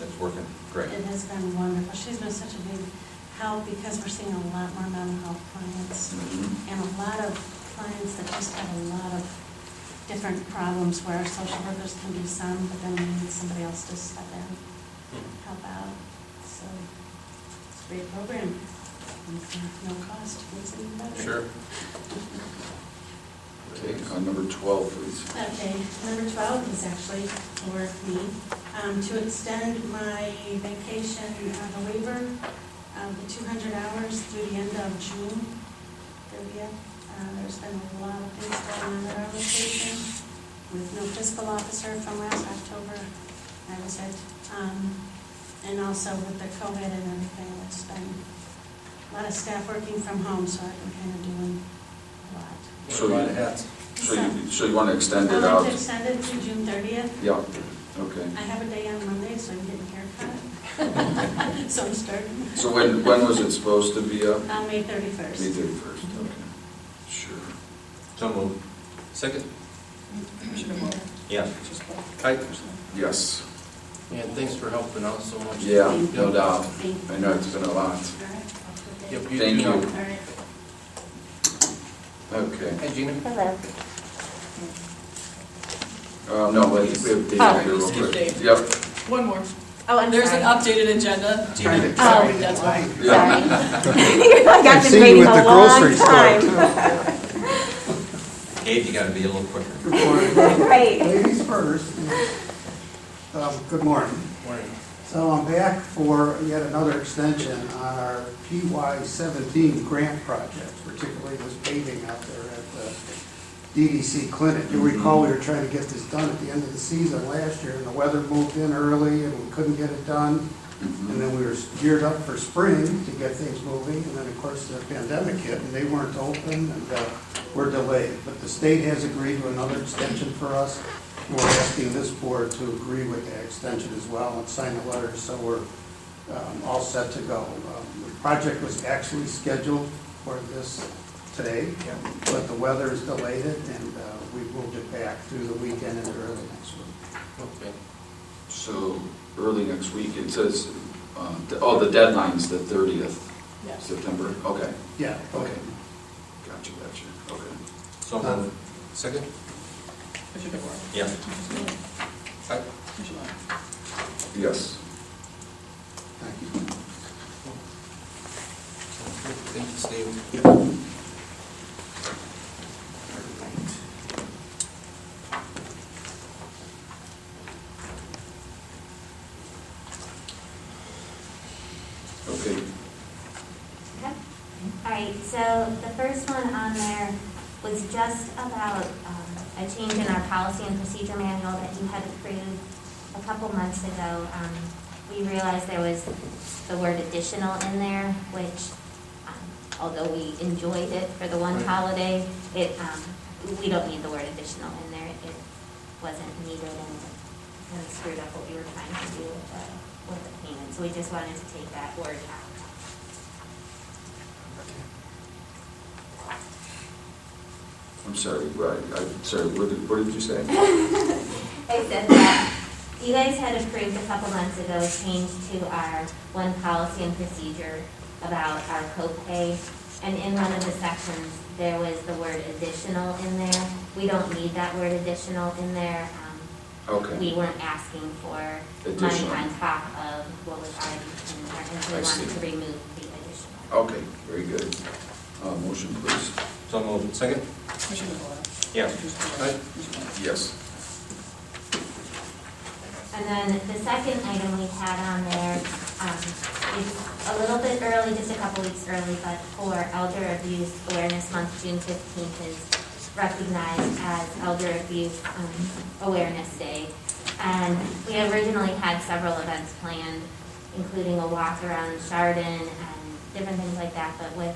S6: It's working great.
S11: It has been wonderful. She's been such a big help because we're seeing a lot more mental health clients
S1: Mhm.
S11: and a lot of clients that just have a lot of different problems where social workers can do some, but then we need somebody else to step in, help out. So it's a great program. And for no cost, makes it even better.
S7: Sure.
S1: Okay, number 12, please.
S11: Okay, number 12 is actually for me, to extend my vacation, the waiver, the 200 hours through the end of June 30th. There's been a lot of things going on at our location with no fiscal officer from last October. That was it. And also with the COVID and everything, it's been a lot of staff working from home, so I've been kind of doing a lot.
S1: So
S7: A lot of
S1: you-
S7: hats.
S1: So you want to extend
S11: I'd
S1: it
S11: like
S1: out?
S11: to extend it to June 30th.
S1: Yeah, okay.
S11: I have a day on Monday, so I'm getting a haircut. So I'm starting.
S1: So when was it supposed to be up?
S11: On May 31st.
S1: May 31st, okay. Sure.
S6: So moved.
S7: Second?
S8: Commissioner DeBoer?
S6: Yes.
S8: Commissioner Spillier?
S7: Aye.
S1: Yes.
S7: And thanks for helping out so much.
S1: Yeah,
S11: Thank
S1: no
S11: you.
S1: doubt.
S11: Thank you.
S1: I know it's been a lot.
S11: All right. I'll put that-
S7: Yep,
S1: Thank
S7: too.
S1: you.
S11: All right.
S1: Okay.
S7: Hi, Gina.
S10: Hello.
S1: No, we have Dave
S8: Oh,
S1: here real
S8: skip
S1: quick.
S8: Dave.
S1: Yep.
S8: One more.
S10: Oh, I'm
S8: There's
S10: sorry.
S8: an updated agenda.
S1: Sorry,
S8: That's why.
S1: Yeah.
S10: Sorry. Like I've been
S12: seen you
S10: waiting
S12: at the
S10: a long
S12: grocery store,
S10: time.
S6: Dave, you gotta be a little quicker.
S12: Good morning.
S10: Right.
S12: Ladies first. Good morning.
S7: Morning.
S12: So I'm back for yet another extension on our PY17 grant project, particularly this paving out there at the DDC clinic. You recall we were trying to get this done at the end of the season last year, and the weather moved in early, and we couldn't get it done. And then we were geared up for spring to get things moving, and then, of course, the pandemic hit, and they weren't open, and we're delayed. But the state has agreed to another extension for us. We're asking this board to agree with that extension as well and sign the letter, so we're all set to go. The project was actually scheduled for this today, but the weather has delayed it, and we moved it back through the weekend and early next week.
S7: Okay.
S1: So early next week, it says, the deadline's the 30th
S8: Yes.
S1: September. Okay,
S12: Yeah,
S1: okay. Gotcha. Okay.
S6: So moved.
S7: Second?
S8: Commissioner DeBoer?
S6: Yes.
S8: Commissioner Spillier?
S7: Aye.
S8: Commissioner Levesey?
S1: Yes.
S12: Thank you.
S7: Thank you, Steve.
S1: Okay.
S13: Okay. All right, so the first one on there was just about a change in our policy and procedure manual that you had approved a couple months ago. we realized there was the word additional in there, which, although we enjoyed it for the one
S7: Right.
S13: holiday, we don't need the word additional in there. It wasn't needed and kind of screwed up what we were trying to do with the payment. So we just wanted to take that word out.
S1: I'm sorry, I'm sorry, what did you say?
S13: I said that you guys had approved a couple months ago a change to our one policy and procedure about our copay. And in one of the sections, there was the word additional in there. We don't need that word additional in there.
S1: Okay.
S13: We weren't asking for money
S1: Additional.
S13: on top of what was already in there, and so we
S1: I see.
S13: wanted to remove the additional.
S1: Okay, very good. Motion, please.
S6: So moved.
S7: Second?
S8: Commissioner DeBoer?
S6: Yes.
S7: Aye.
S1: Yes.
S13: And then the second item we had on there, is a little bit early, just a couple weeks early, but for Elder Abuse Awareness Month, June 15th is recognized as Elder Abuse Awareness Day. And we originally had several events planned, including a walk around Chardon and different things like that, but with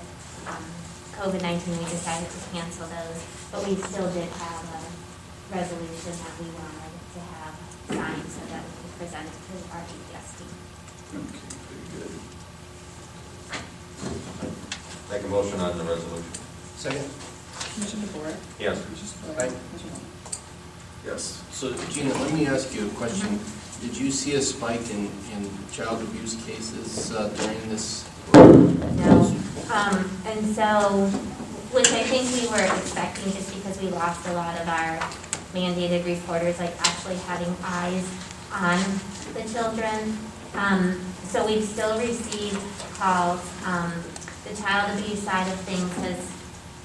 S13: COVID-19, we decided to cancel those. But we still did have a resolution that we wanted to have signed so that we could present it to our EPS team.
S1: Okay, very good.
S6: Make a motion on the resolution.
S7: Second?
S8: Commissioner DeBoer?
S6: Yes.
S8: Commissioner
S7: Aye.
S8: Spillier? Commissioner Warren?
S1: Yes.
S7: So Gina, let me ask you a question. Did you see a spike in child abuse cases during this?
S13: No. And so, which I think we were expecting just because we lost a lot of our mandated reporters, like actually having eyes on the children. So we've still received calls. The child abuse side of things has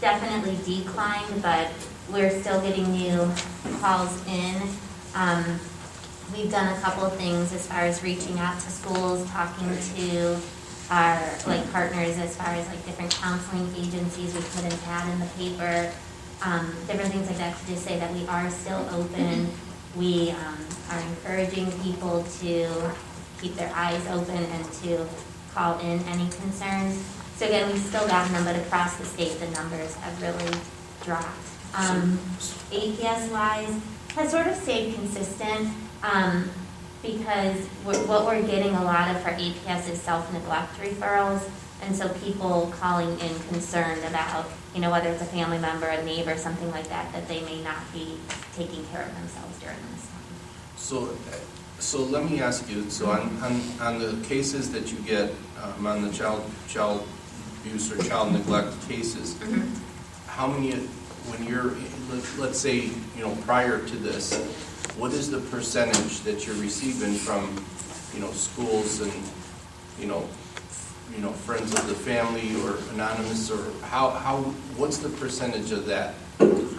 S13: definitely declined, but we're still getting new calls in. We've done a couple of things as far as reaching out to schools, talking to our partners as far as different counseling agencies. We put an ad in the paper, different things like that to just say that we are still open. We are encouraging people to keep their eyes open and to call in any concerns. So again, we've still gotten them, but across the state, the numbers have really dropped. APS-wise has sort of stayed consistent because what we're getting a lot of for APS is self-neglect referrals. And so people calling in concerned about, whether it's a family member, a neighbor, something like that, that they may not be taking care of themselves during this time.
S7: So let me ask you, so on the cases that you get, on the child abuse or child neglect cases, how many, when you're, let's say, prior to this, what is the percentage that you're receiving from, schools and, friends of the family or anonymous, or what's the percentage of that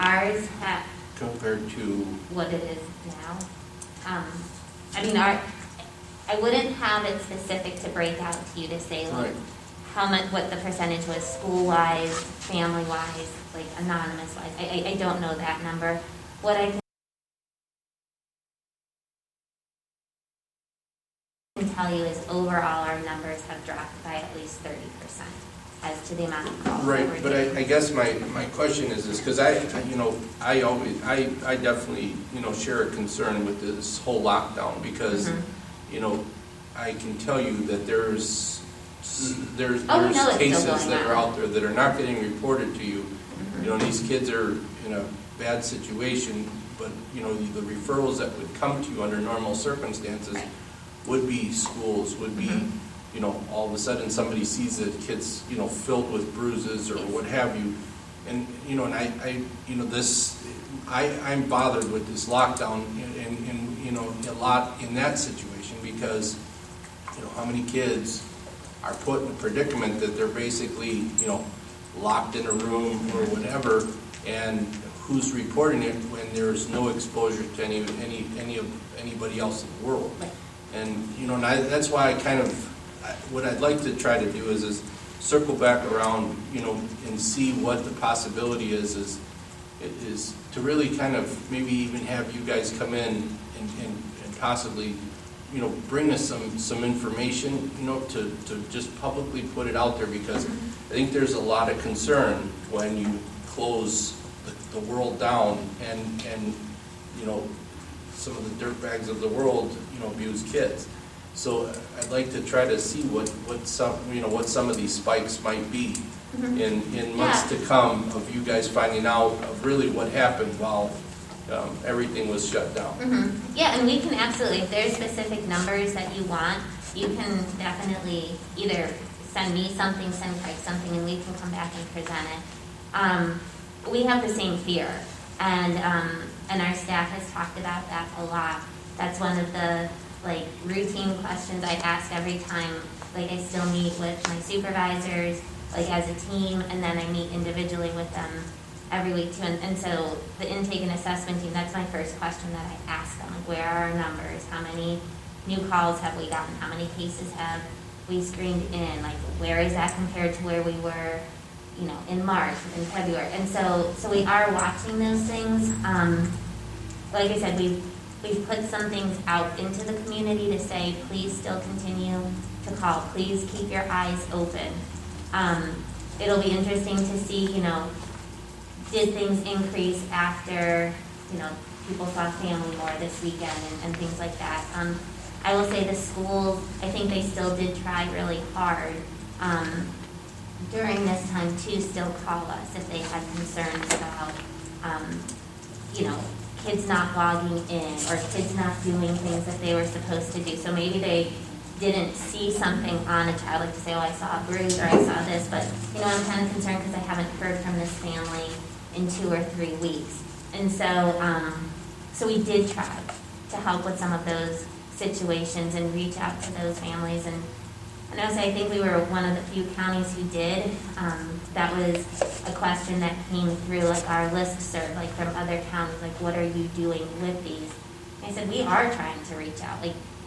S13: Ours have
S7: compared to?
S13: what it is now. I wouldn't have it specific to break out to you to say
S7: Right.
S13: how much, what the percentage was school-wise, family-wise, anonymous-wise. I don't know that number. What I can tell you is overall our numbers have dropped by at least 30% as to the amount of calls that we're
S7: Right, but
S13: getting.
S7: I guess my question is because I definitely, share a concern with this whole lockdown because, I can tell you that there's
S13: Oh, we know it's still
S7: cases
S13: going
S7: that are
S13: on.
S7: out there that are not getting reported to you. These kids are in a bad situation, but, the referrals that would come to you under normal circumstances would be schools, would be, all of a sudden somebody sees the kids, filled with bruises or what have you. And, and I'm bothered with this lockdown and, a lot in that situation because, how many kids are put in a predicament that they're basically, locked in a room or whatever, and who's reporting it when there's no exposure to anybody else in the world.
S13: Right.
S7: And, that's why what I'd like to try to do is circle back around, and see what the possibility is to really maybe even have you guys come in and possibly, bring us some information, to just publicly put it out there, because I think there's a lot of concern when you close the world down and some of the dirtbags of the world, abuse kids. So I'd like to try to see what some of these spikes might be in months to come, of you guys finding out of really what happened while everything was shut down.
S13: Yeah, and we can absolutely, if there's specific numbers that you want, you can definitely either send me something, send Craig something, and we can come back and present it. We have the same fear, and our staff has talked about that a lot. That's one of the routine questions I ask every time. I still meet with my supervisors, as a team, and then I meet individually with them every week too. And so the intake and assessment team, that's my first question that I ask them. Where are our numbers? How many new calls have we gotten? How many cases have we screened in? Where is that compared to where we were, in March, in February? And so we are watching those things. Like I said, we've put some things out into the community to say, please still continue to call. Please keep your eyes open. It'll be interesting to see, did things increase after, people saw family more this weekend and things like that. I will say the schools, I think they still did try really hard during this time to still call us if they had concerns about, kids not logging in or kids not doing things that they were supposed to do. So maybe they didn't see something on a child, to say, I saw a bruise or I saw this, but, I'm kind of concerned because I haven't heard from this family in 2 or 3 weeks. And so, so we did try to help with some of those situations and reach out to those families. And I would say I think we were one of the few counties who did. That was a question that came through our listserv, from other counties, what are you doing with these? And I said, we are trying to reach out.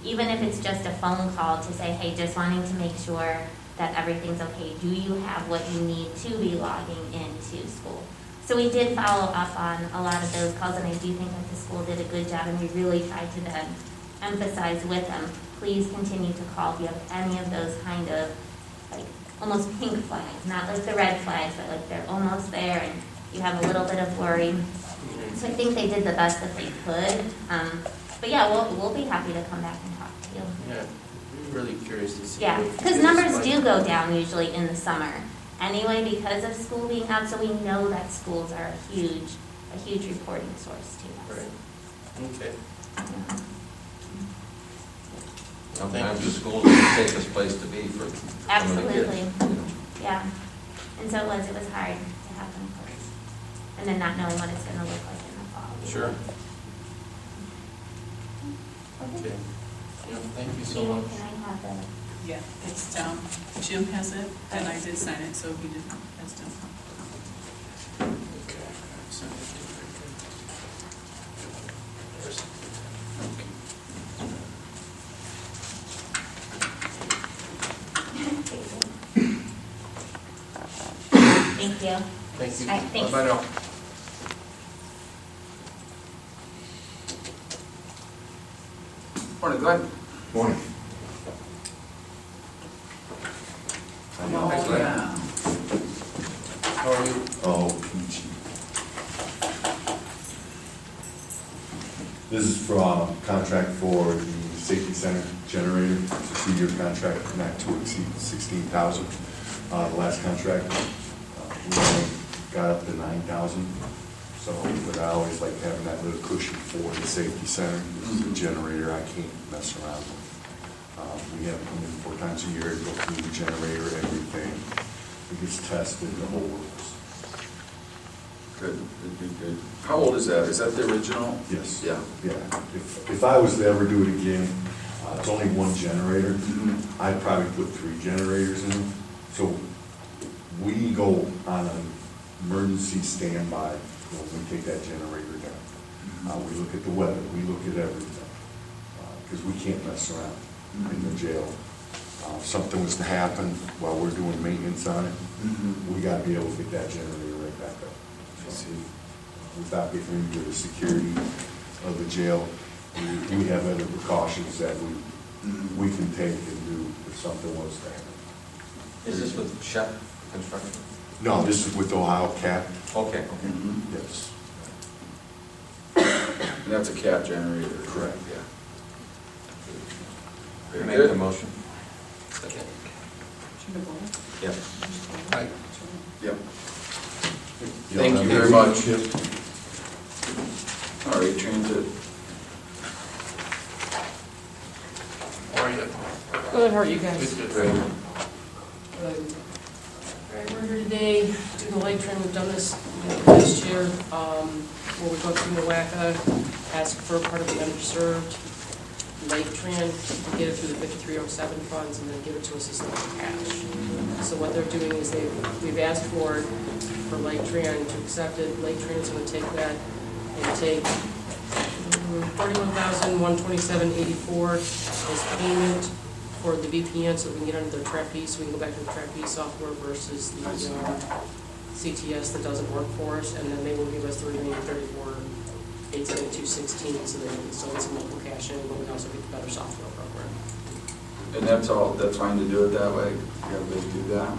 S13: Even if it's just a phone call to say, hey, just wanting to make sure that everything's okay. Do you have what you need to be logging into school? So we did follow up on a lot of those calls, and I do think that the school did a good job, and we really tried to then emphasize with them, please continue to call if you have any of those kind of almost pink flags, not the red flags, but they're almost there and you have a little bit of worry. So I think they did the best that they could. But yeah, we'll be happy to come back and talk to you.
S7: Yeah, we're really curious to see.
S13: Yeah, because numbers do go down usually in the summer anyway because of school being out, so we know that schools are a huge reporting source to us.
S7: Right. Okay.
S13: Yeah.
S6: Sometimes the school is the safest place to be for some of the kids.
S13: Absolutely. Yeah. And so it was hard to have them close. And then not knowing what it's going to look like in the fall.
S7: Sure.
S13: Okay.
S7: Okay. Yeah, thank you so much.
S13: Can I have the...
S8: Yeah, it's, Jim has it, and I did sign it, so he did, that's done.
S3: Okay. Send it to
S13: Thank you.
S7: Thank you.
S13: All right, thanks.
S7: Bye now.
S1: Morning, Glenn.
S14: Morning.
S1: Oh, yeah.
S7: How are you?
S14: Oh, peachy. This is for a contract for the safety center generator. It's a 2-year contract, not to exceed $16,000. The last contract, we only got up to $9,000. So, but I always like having that little cushion for the safety center. This is a generator I can't mess around with. We have it come in 4 times a year, go through the generator, everything. It gets tested, the whole works.
S1: Good. How old is that? Is that the original?
S14: Yes.
S1: Yeah.
S14: Yeah. If I was to ever do it again, it's only 1 generator. I'd probably put 3 generators in it. So we go on an emergency standby when we take that generator down. We look at the weather, we look at everything, because we can't mess around in the jail. If something was to happen while we're doing maintenance on it, we gotta be able to get that generator right back up. So, without getting into the security of the jail, we have other precautions that we
S1: Mhm.
S14: we can take and do if something was to happen.
S6: Is this with Shep Construction?
S14: No, this is with Ohio Cat,
S6: Okay.
S1: Mhm.
S14: yes.
S1: And that's a cat generator.
S14: Correct.
S1: Yeah.
S6: You
S1: Very
S6: make the
S1: good.
S6: motion?
S7: Second.
S8: Commissioner DeBoer?
S6: Yes.
S7: Aye.
S1: Yep.
S14: You
S1: Thank
S14: don't
S1: you
S14: have
S1: very
S14: any
S1: much.
S14: leadership?
S1: All right, transit.
S7: How are you?
S15: Good, how are you guys?
S7: Good,
S1: Great.
S15: Right, we're here today, do the light train, we've done this last year, where we go through NOACA, ask for part of the underserved light train, to get it through the 5307 funds, and then give it to us as local cash. So what they're doing is we've asked for light train to accept it, light train is gonna take that, and take $41,127.84 as payment for the VPN, so we can get under the trapeze, so we can go back to the trapeze software versus the CTS that doesn't work for us, and then they will give us the remaining $34,872.16, so it's a local cash in, but we also get the better software program.
S1: And that's all, that's fine to do it that way? Everybody do that?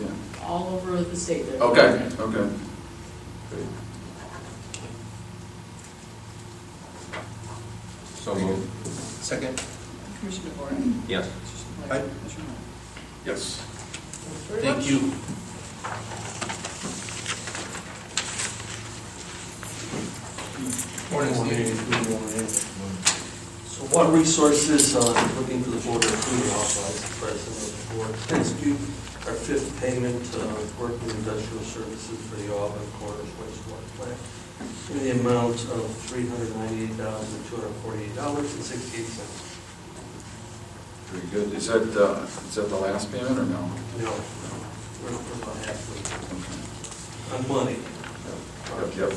S1: Yeah.
S15: All over the state there.
S1: Okay, okay. Great.
S6: So moved.
S7: Second.
S8: Commissioner DeBoer?
S6: Yes.
S7: Aye.
S8: Commissioner Warren?
S1: Yes.
S7: Thank you. Morning, Steve.
S16: So Water Resources, looking for the board to approve and authorize the president of the board to execute our fifth payment, working industrial services for the Auburn Corners wastewater plant in the amount of $398,248.68.
S1: Very good. Is that the last payment or no?
S16: No, we're about halfway
S1: Okay.
S16: on money.
S1: Yep.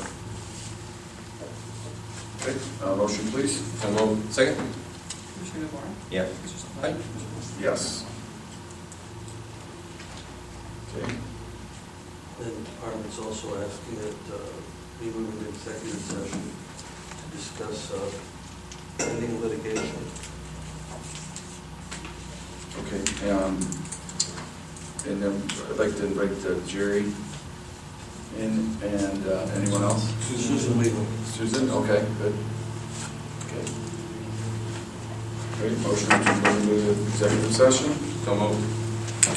S1: Okay, motion please?
S6: So moved.
S7: Second.
S8: Commissioner DeBoer?
S6: Yes.
S7: Aye.
S1: Yes. Okay.
S16: And the department's also asking that we move into executive session to discuss pending litigation.
S1: Okay, and then I'd like to invite Jerry in, and anyone else?
S16: Susan Weaver.
S1: Susan, okay, good. Okay. Great, motion to move into executive session?
S6: So moved.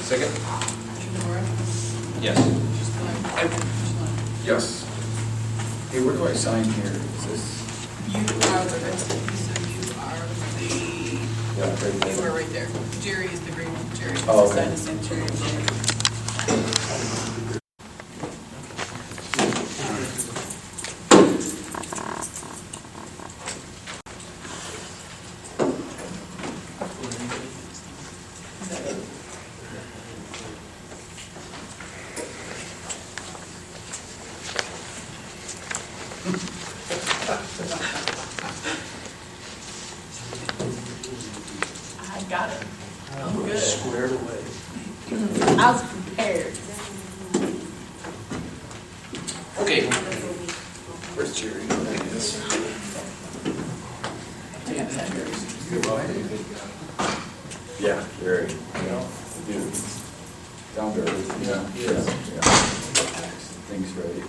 S7: Second.
S8: Commissioner DeBoer?
S6: Yes.
S8: Commissioner Lund?
S1: Yes. Hey, where do I sign here? Is this?
S8: You are the, you are the,
S1: Yeah, right
S8: you
S1: there.
S8: are right there. Jerry is the green one. Jerry is
S1: Oh,
S8: the
S1: okay.
S8: sign the same Jerry. Is that it? I got it. I'm good.
S16: Squared away.
S8: I was prepared.
S1: Okay. Where's Jerry? There he is.
S8: Yeah, is that Jerry's?
S1: Yeah, Jerry. Dude. Down there. Yeah. Things ready.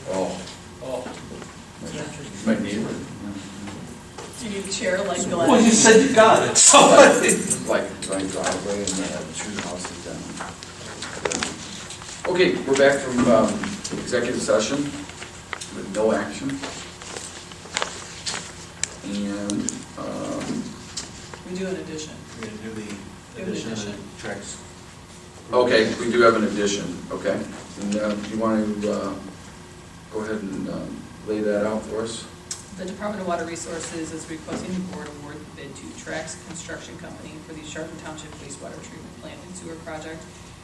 S1: Oh. My neighbor.
S8: Do you need a chair like Glenn?
S16: Well, you said you got it, so.
S1: Like my driveway and two houses down. Okay, we're back from executive session with no action. And,
S8: We do an addition.
S5: We're gonna do
S8: Do
S5: the
S8: an
S5: addition
S8: addition.
S5: of tracks.
S1: okay, we do have an addition, okay? And you want to go ahead and lay that out for us?
S8: The Department of Water Resources is requesting the board award the bid to Trax Construction Company for the Sharpen Township wastewater treatment plant and sewer project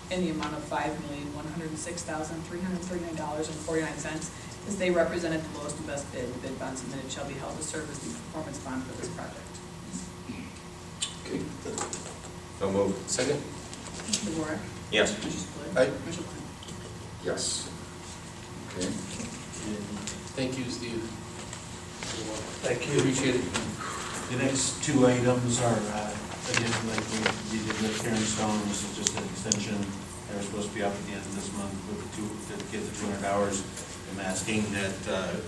S8: in the amount of $5,106,339.49. As they represented the lowest and best bid, the bid bond submitted shall be held to serve as the performance bond for this project.
S1: Okay.
S6: So moved.
S7: Second.
S8: Commissioner DeBoer?
S6: Yes.
S8: Commissioner Spillier?
S7: Aye.
S8: Commissioner Lund?
S1: Yes. Okay.
S7: Thank you, Steve.
S16: Thank you.
S5: Appreciate it. The next two items are, again, like we did with Karen Stone, this is just an extension. They're supposed to be up at the end of this month with to get the 200 hours. I'm asking that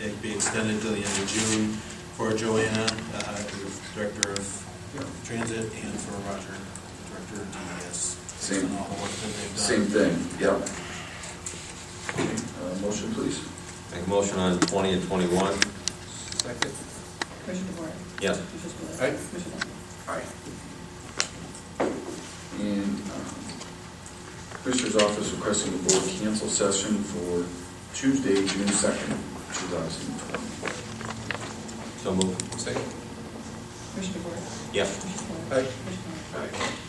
S5: it be extended to the end of June for Joanna, the Director of Transit, and for Roger, Director of DES.
S1: Same,
S5: On all the work that they've done.
S1: same thing, yep. Okay, motion, please.
S6: Make a motion on 20 and 21.
S7: Second.
S8: Commissioner DeWort?
S6: Yes.
S8: Commissioner Spillier?
S7: Aye.
S8: Commissioner Levesey?
S1: Aye. And Commissioner's Office requesting the board cancel session for Tuesday, June 2nd, 2020.
S6: So moved.
S7: Second.
S8: Commissioner DeWort?
S6: Yes.
S8: Commissioner Spillier?
S7: Aye.
S8: Commissioner Levesey?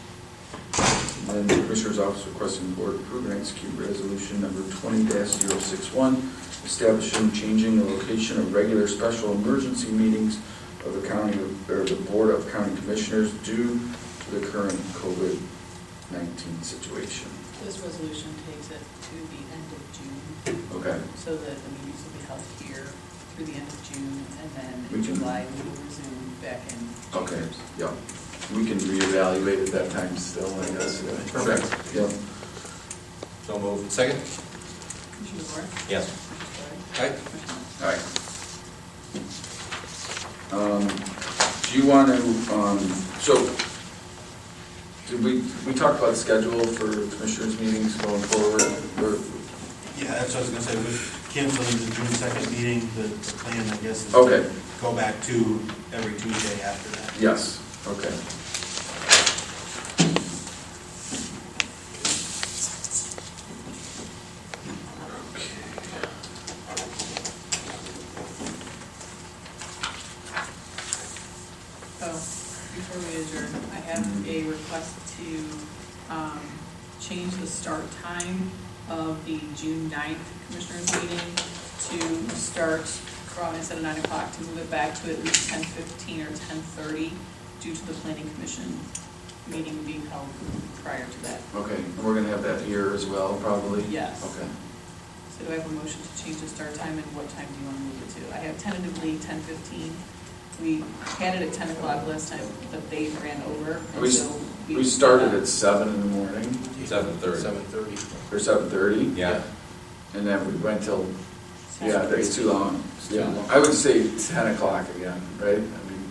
S1: And then the Commissioner's Office requesting the board approve and execute resolution number 20-061, establishing, changing the location of regular special emergency meetings of the county, or the Board of County Commissioners due to the current COVID-19 situation.
S8: This resolution takes it to the end of June,
S1: Okay.
S8: so that the meetings will be held here through the end of June, and then
S1: We
S8: in
S1: can-
S8: July, we will resume back in.
S1: Okay, yeah. We can reevaluate at that time still, I guess.
S7: Perfect.
S1: Yep.
S6: So moved.
S7: Second.
S8: Commissioner DeWort?
S6: Yes.
S8: Commissioner
S7: Aye.
S8: Spillier?
S1: All right. Do you want to, so, did we talk about the schedule for commissioners' meetings going forward?
S5: Yeah, that's what I was gonna say, we're canceling the June 2nd meeting, the plan, I guess, is
S1: Okay.
S5: to go back to every Tuesday after that.
S1: Yes, okay.
S8: So, before we adjourn, I have a request to change the start time of the June 9th Commissioners meeting to start from, instead of 9 o'clock, to move it back to at least 10:15 or 10:30 due to the Planning Commission meeting being held prior to that.
S1: Okay, and we're gonna have that here as well, probably?
S8: Yes.
S1: Okay.
S8: So do I have a motion to change the start time, and what time do you want to move it to? I have tentatively 10:15. We had it at 10 o'clock last time, but they ran over, and
S1: We,
S8: so
S1: we started at 7 in the morning,
S6: 7:30.
S7: 7:30.
S1: or 7:30?
S6: Yeah.
S1: And then we went till, yeah,
S8: 7:30.
S1: that's too long. It's too
S6: Yeah.
S1: long. I would say 10 o'clock again, right? I mean,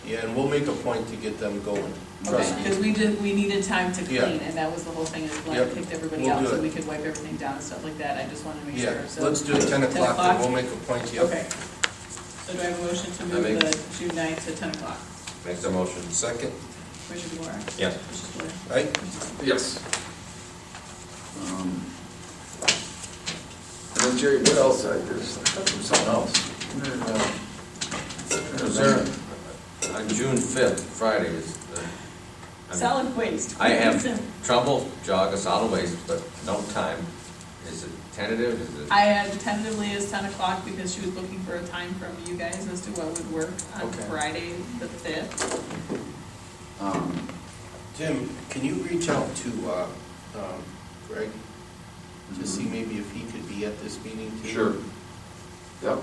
S7: Yeah, and we'll make a point to get them going. Trust
S8: Okay,
S7: me.
S8: because we needed time to
S7: Yeah.
S8: clean, and that was the whole thing, is when I
S7: Yep.
S8: picked everybody
S7: We'll
S8: out,
S7: do
S8: so
S7: it.
S8: we could wipe everything down and stuff like that. I just wanted to make
S7: Yeah,
S8: sure, so.
S7: let's do it 10 o'clock, and we'll make a point, yep.
S8: Okay. So do I have a motion to move
S6: make-
S8: the June 9th to 10 o'clock?
S6: Make the motion.
S7: Second.
S8: Commissioner DeWar?
S6: Yes.
S8: Commissioner Spillier?
S7: Aye.
S1: Yes. And then Jerry, what else? There's something else.
S6: Is there, on June 5th, Friday, is the... I mean,
S8: Solid waste.
S6: I have trouble jog a solid waste, but no time. Is it tentative? Is it?
S8: I had tentatively as 10 o'clock because she was looking for a time from you guys as to what would work on
S1: Okay.
S8: Friday, the 5th.
S7: Jim, can you reach out to Greg to see maybe if he could be at this meeting too?
S1: Sure. Yep.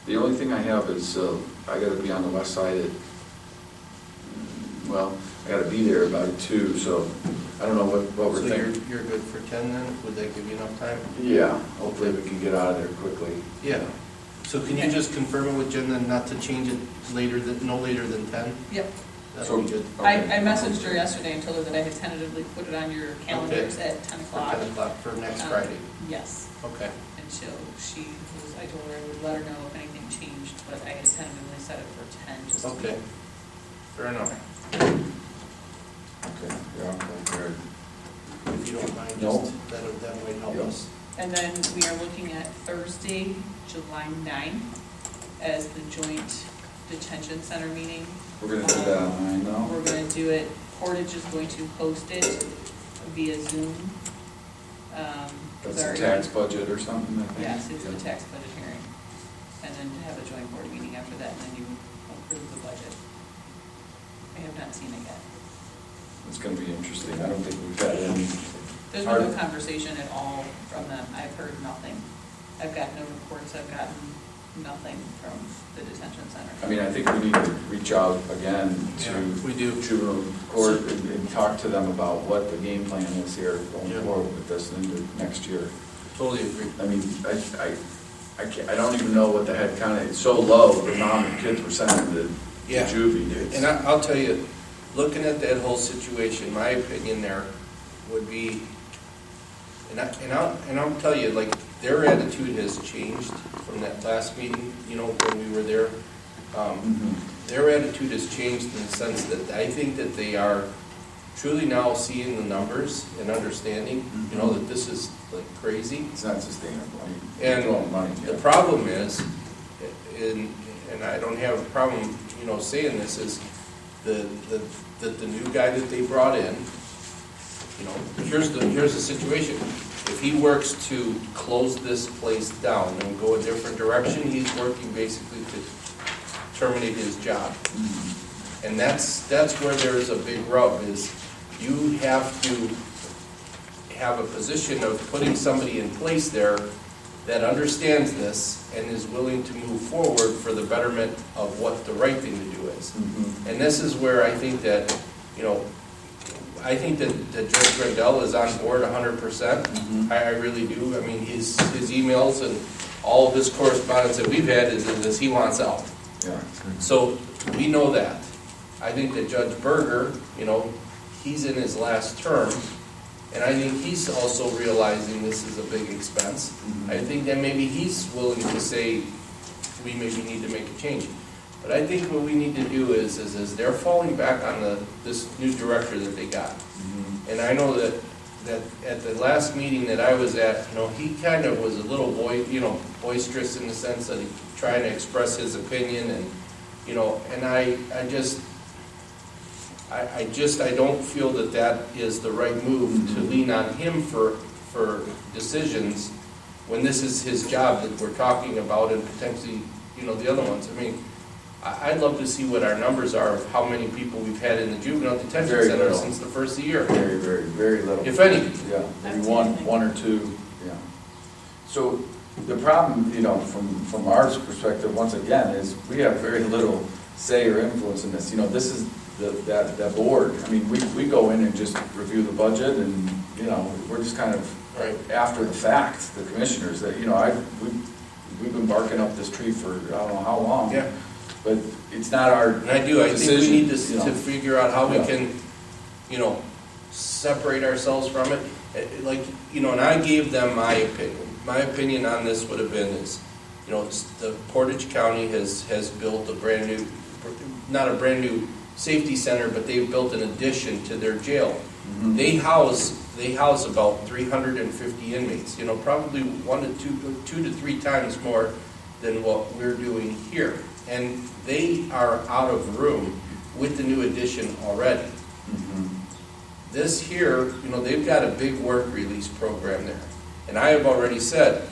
S1: The only thing I have is, I gotta be on the west side at, well, I gotta be there about 2, so I don't know what we're
S7: So
S1: thinking.
S7: you're good for 10 then? Would that give you enough time?
S1: Yeah, hopefully we can get out of there quickly.
S7: Yeah. So can you just confirm it with Jen then, not to change it later than, no later than 10?
S8: Yep.
S7: That'll be good.
S8: I messaged her yesterday and told her that I had tentatively put it on your calendars at 10
S7: For
S8: o'clock.
S7: 10 o'clock for next
S8: Um,
S7: Friday.
S8: Yes.
S7: Okay.
S8: And I told her I would let her know if anything changed, but I had tentatively set it for 10, just to be.
S7: Okay. Fair enough.
S1: Okay, yeah, okay.
S7: If you don't mind,
S1: No.
S7: just, that might help
S1: Yep.
S7: us.
S8: And then we are looking at Thursday, July 9th, as the joint detention center meeting.
S1: We're gonna do that online now?
S8: We're gonna do it, Portage is going to host it via Zoom.
S1: That's the tax budget or something, I think?
S8: Yes, it's the tax budget hearing. And then to have a joint board meeting after that, and then you approve the budget. I have not seen it yet.
S1: It's gonna be interesting. I don't think we've had any.
S8: There's been no conversation at all from them. I've heard nothing. I've got no reports, I've gotten nothing from the detention center.
S1: I mean, I think we need to reach out again to
S7: we do.
S1: juvenile court and talk to them about what the game plan is here going
S5: Yeah.
S1: forward with this into next year.
S7: Totally agree.
S1: I mean, I can't, I don't even know what the head count is. It's so low, the amount of kids we're sending to
S7: Yeah.
S1: juvie. It's-
S7: And I'll tell you, looking at that whole situation, my opinion there would be, and I'll tell you, like, their attitude has changed from that last meeting, you know, when we were there. Their attitude has changed in the sense that I think that they are truly now seeing the numbers and understanding, you know, that this is like crazy.
S1: It's not sustainable. I mean,
S7: And
S1: you're throwing money.
S7: the problem is, and I don't have a problem, you know, saying this, is the new guy that they brought in, you know, here's the situation. If he works to close this place down and go a different direction, he's working basically to terminate his job. And that's where there's a big rub, is you have to have a position of putting somebody in place there that understands this and is willing to move forward for the betterment of what the right thing to do is. And this is where I think that, you know, I think that Judge Rendell is on board 100%. I really do. I mean, his emails and all of his correspondence that we've had is he wants out.
S1: Yeah.
S7: So we know that. I think that Judge Berger, you know, he's in his last term, and I think he's also realizing this is a big expense. I think that maybe he's willing to say, we maybe need to make a change. But I think what we need to do is they're falling back on this new director that they got. And I know that at the last meeting that I was at, you know, he kind of was a little boisterous in the sense that he trying to express his opinion, and, you know, and I don't feel that is the right move to lean on him for decisions when this is his job that we're talking about, and potentially, you know, the other ones. I mean, I'd love to see what our numbers are of how many people we've had in the juvenile detention
S1: Very
S7: center
S1: little.
S7: since the first of the year.
S1: Very, very, very little.
S7: If any.
S1: Yeah, maybe one or two, yeah. So the problem, you know, from our perspective, once again, is we have very little say or influence in this. You know, this is that board. I mean, we go in and just review the budget, and, you know, we're just kind of after the fact, the commissioners, that, you know, we've been barking up this tree for I don't know how long.
S7: Yeah.
S1: But it's not our
S7: And I think we
S1: decision,
S7: need
S1: you know.
S7: to figure out how we
S1: Yeah.
S7: can, you know, separate ourselves from it. Like, you know, and I gave them my opinion. My opinion on this would have been is, you know, the Portage County has built a brand new, not a brand new safety center, but they've built an addition to their jail. They house about 350 inmates, you know, probably 2 to 3 times more than what we're doing here. And they are out of room with the new addition already. This here, you know, they've got a big work release program there. And I have already said,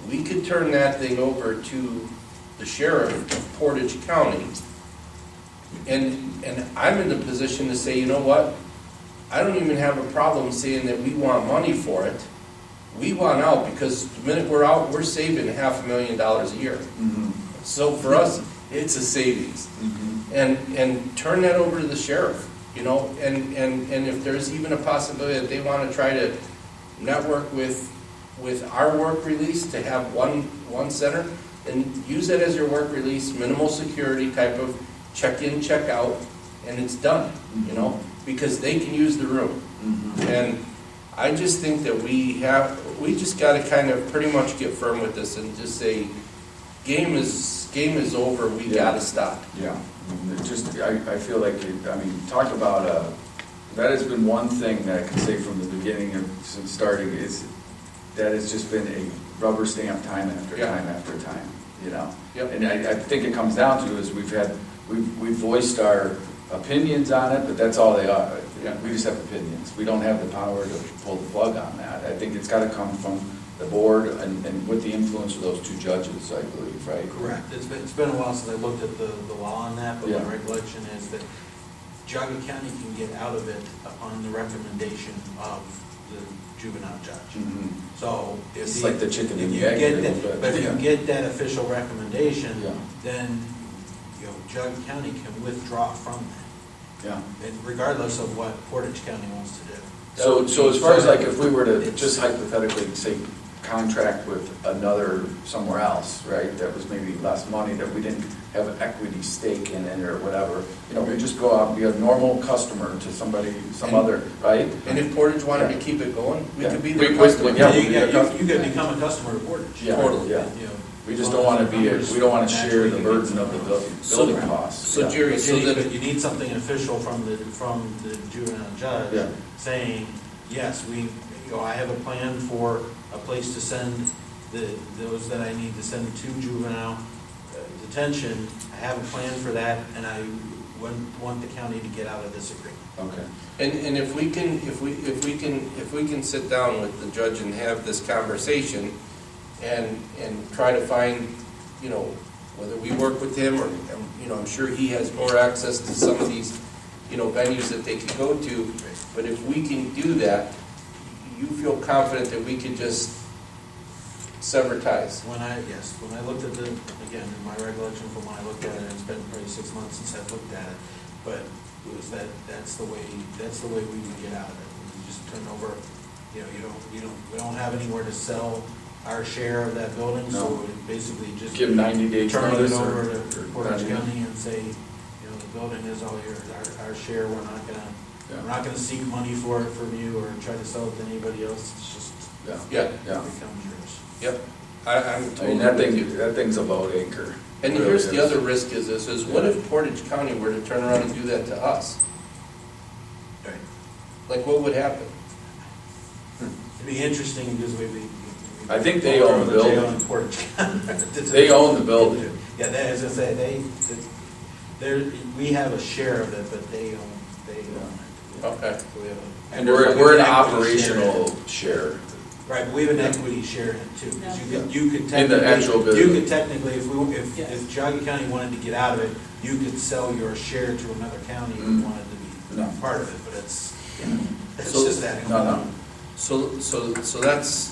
S7: we could turn that thing over to the sheriff of Portage County. And I'm in the position to say, you know what? I don't even have a problem saying that we want money for it. We want out, because the minute we're out, we're saving $500,000 a year. So for us, it's a savings. And turn that over to the sheriff, you know, and if there's even a possibility that they want to try to network with our work release to have one center, then use that as your work release, minimal security type of check-in, check-out, and it's done, you know, because they can use the room. And I just think that we just got to kind of pretty much get firm with this and just say, game is over, we got to stop.
S1: Yeah, it just, I feel like, talk about, that has been one thing that I can say from the beginning of, since starting, is that has just been a rubber stamp time after time after time, you know? And I think it comes down to is we've voiced our opinions on it, but that's all they are. We just have opinions. We don't have the power to pull the plug on that. I think it's got to come from the board and with the influence of those 2 judges, I believe, right?
S5: Correct. It's been a while since I looked at the law on that, but my recollection is that Geauga County can get out of it upon the recommendation of the juvenile judge.
S1: Mhm.
S5: So if
S1: It's
S5: the-
S1: like the chicken
S5: if
S1: and
S5: you
S1: the egg
S5: get
S1: a little
S5: that-
S1: bit.
S5: But if
S1: Yeah.
S5: you get that official recommendation,
S1: Yeah.
S5: then, Jug County can withdraw from that,
S1: Yeah.
S5: and regardless of what Portage County wants to do.
S1: So as far as like, if we were to just hypothetically say contract with another somewhere else, right, that was maybe less money, that we didn't have an equity stake in it or whatever, we just go out and be a normal customer to somebody, some other, right?
S7: And if Portage wanted to
S1: Yeah.
S7: keep it going, we
S1: Yeah.
S7: could be
S1: We-
S7: their
S1: we-
S7: customer.
S1: yeah,
S5: You could become a customer of Portage.
S1: Yeah,
S7: Totally.
S1: yeah.
S5: You know,
S1: We just don't want to be, we don't want to share the burden of the building costs.
S7: So
S1: Yeah.
S7: Jerry,
S5: But
S7: so that,
S5: you need something official from the juvenile judge
S1: Yeah.
S5: saying, yes, I have a plan for a place to send those that I need to send to juvenile detention. I have a plan for that, and I want the county to get out of this agreement.
S1: Okay.
S7: and if we can sit down with the judge and have this conversation and try to find, whether we work with him or, I'm sure he has more access to some of these, venues that they could go to. But if we can do that, you feel confident that we could just sever ties?
S5: When I looked at again, in my recollection from when I looked at it, it's been probably 6 months since I've looked at it, but it was that's the way we would get out of it. We just turn over, we don't have anywhere to sell our share of that building, so
S1: No.
S5: we would basically just
S1: Give 90 days
S5: turn it
S1: notice
S5: over
S1: or-
S5: to
S1: or
S5: Portage
S1: 90.
S5: County and say, the building is all yours, our share, we're not gonna seek money for it from you or try to sell it to anybody else, it's just,
S7: Yeah.
S5: it becomes yours.
S7: Yep. I'm
S1: I mean,
S7: totally
S1: that
S7: with you.
S1: thing's a boat anchor.
S7: And
S1: It really
S7: here's the
S1: is.
S7: other risk is what if Portage County were to turn around and do that to us?
S5: Right.
S7: Like, what would happen?
S5: It'd be interesting because we.
S1: I think they own the building.
S5: Jail in Portage.
S1: They own the building.
S5: Yeah, as I say, we have a share of it, but they own it.
S7: Okay.
S5: So we have a-
S1: And we're an
S5: equity
S1: operational share.
S5: Right, but we have an equity share in it too, because
S8: Yeah.
S5: you could
S1: In
S5: technically.
S1: the actual
S5: You
S1: building.
S5: could technically, if
S8: Yes.
S5: Geauga County wanted to get out of it, you could sell your share to another county who
S1: Mm.
S5: wanted to
S1: No.
S5: be part of it, but it's
S7: So-
S5: just that.
S1: No.
S7: So that's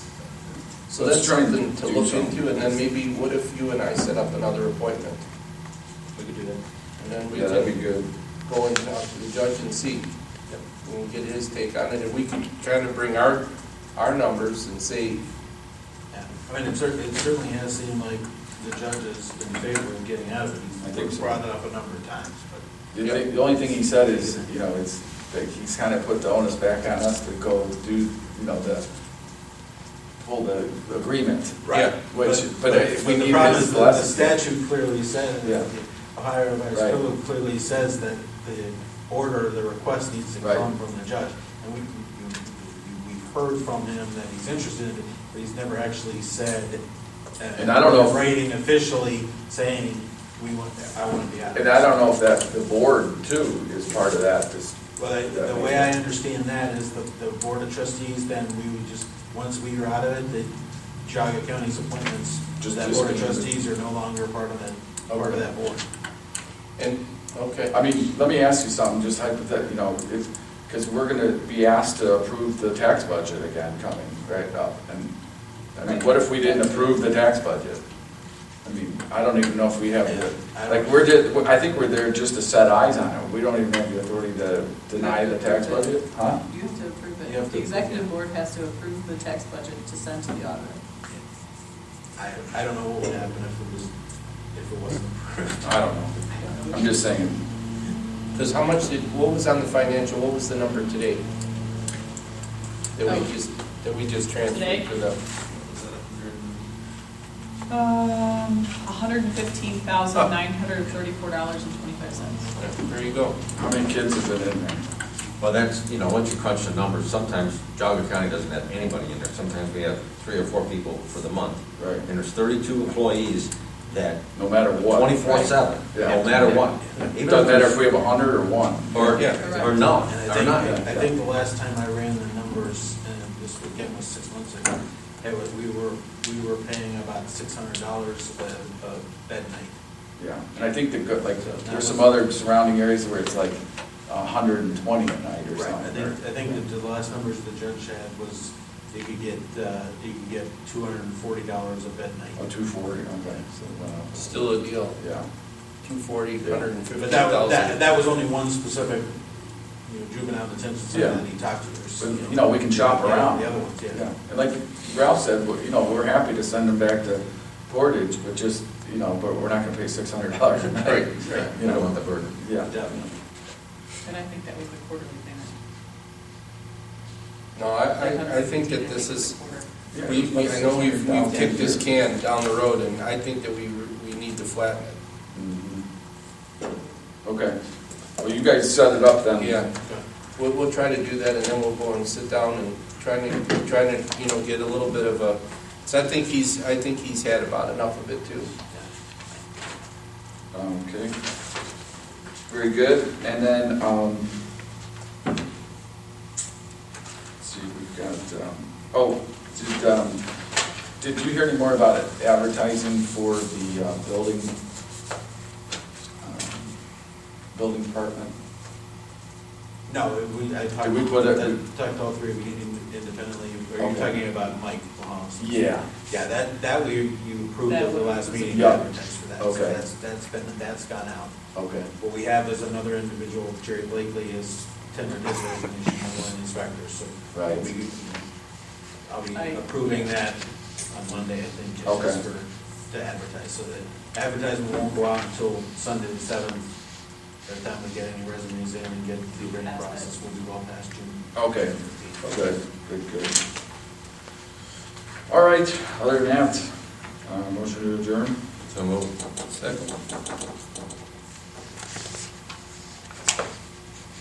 S1: Let's try and
S7: something to
S1: do
S7: look
S1: something.
S7: into, and then maybe what if you and I set up another appointment?
S5: We could do that.
S7: And then we
S1: Yeah, that'd be
S7: can
S1: good.
S7: go and talk to the judge and see, and get his take on it, and we can kind of bring our numbers and say,
S5: Yeah. I mean, it certainly has seemed like the judge is in favor of getting out of it.
S1: I think
S5: He's
S1: so.
S5: brought it up a number of times, but.
S1: The only thing he said is, it's, that he's kind of put the onus back on us to go do, pull the agreement.
S7: Right.
S1: Which, but if we
S5: the
S1: need
S5: problem
S1: his
S5: is that
S1: blessing.
S5: the statute clearly says,
S1: Yeah.
S5: the Ohio Revised
S1: Right.
S5: Code clearly says that the order, the request needs to
S1: Right.
S5: come from the judge. And we've heard from him that he's interested in it, but he's never actually said,
S1: And I don't know if-
S5: writing officially saying, I want to be out of it.
S1: And I don't know if the board too is part of that,
S5: Well, the way I understand that is the Board of Trustees, then we would just, once we are out of it, the Geauga County's appointments,
S1: Just
S5: that Board of
S1: discontinue.
S5: Trustees are no longer part of that board.
S7: and, okay.
S1: I mean, let me ask you something, just hypothetically, because we're gonna be asked to approve the tax budget again coming right up. And, I mean, what if we didn't approve the tax budget? I mean, I don't even know if we have I think we're there just to set eyes on it. We don't even have the authority to deny the tax budget, huh?
S8: You have to approve
S5: You have
S8: it.
S5: to
S8: The executive
S5: approve it.
S8: board has to approve the tax budget to send to the auditor.
S5: I don't know what would happen if it wasn't approved.
S1: I don't know. I'm just saying,
S7: Because what was on the financial, what was the number today? That we just transferred
S8: Today?
S7: to them?
S8: $115,934.25.
S7: There you go.
S1: how many kids have been in there?
S6: Well, that's, once you crunch the numbers, sometimes Geauga County doesn't have anybody in there. Sometimes we have 3 or 4 people for the month.
S1: Right.
S6: And there's 32 employees that
S1: No matter what.
S6: 24/7,
S1: Yeah.
S6: no matter what.
S1: It doesn't matter if we have 100 or 1.
S6: Or,
S7: Yeah.
S6: or no,
S5: And
S6: or not.
S5: I think the last time I ran the numbers, and this weekend was 6 months ago, we were paying about $600 a bed night.
S1: Yeah, and I think there's some other surrounding areas where it's like 120 a night or
S5: Right,
S1: something.
S5: I think that the last numbers the judge had was you could get $240 a bed night.
S1: Oh, 240, okay. So,
S7: Still a deal,
S1: yeah.
S7: 240,
S5: But
S7: 150,000.
S5: that was only one specific, juvenile detention center
S1: Yeah.
S5: that he talked to.
S1: But, we can shop around.
S5: The other ones,
S1: Yeah, and like Ralph said, we're happy to send them back to Portage, but just, but we're not gonna pay $600 a night.
S7: Right,
S1: You
S6: I don't
S1: know,
S6: want the burden.
S1: yeah.
S5: Definitely.
S8: And I think that was the quarterly payment.
S7: No, I think that this is,
S1: Yeah,
S7: I know we've kicked this can down the road, and I think that we need to flatten it.
S1: Mhm. Okay, well, you guys set it up then.
S7: Yeah, we'll try to do that, and then we'll go and sit down and try to, get a little bit of a, so I think he's had about enough of it too.
S1: Okay. Very good, and then, let's see, we've got, did you hear any more about it, advertising for the building department?
S5: No, I talked,
S1: Did we put it-
S5: talked to all three of you independently. Are you
S1: Okay.
S5: talking about Mike Mahomes?
S1: Yeah.
S5: Yeah, that you approved
S8: That
S5: at the
S8: was-
S5: last meeting,
S1: Yeah.
S5: advertised for that. So
S1: Okay.
S5: that's gone out.
S1: Okay.
S5: What we have is another individual, Jerry Blakely, is tendered his resignation as one inspector, so.
S1: Right.
S5: I'll be approving that on Monday, I think, just
S1: Okay.
S5: to advertise, so that advertisement won't go out until Sunday the 7th. By the time we get any resumes in and get the written process, we'll be well past June.
S1: Okay, good. All right, other than that, motion to adjourn?
S6: So move.
S7: Second.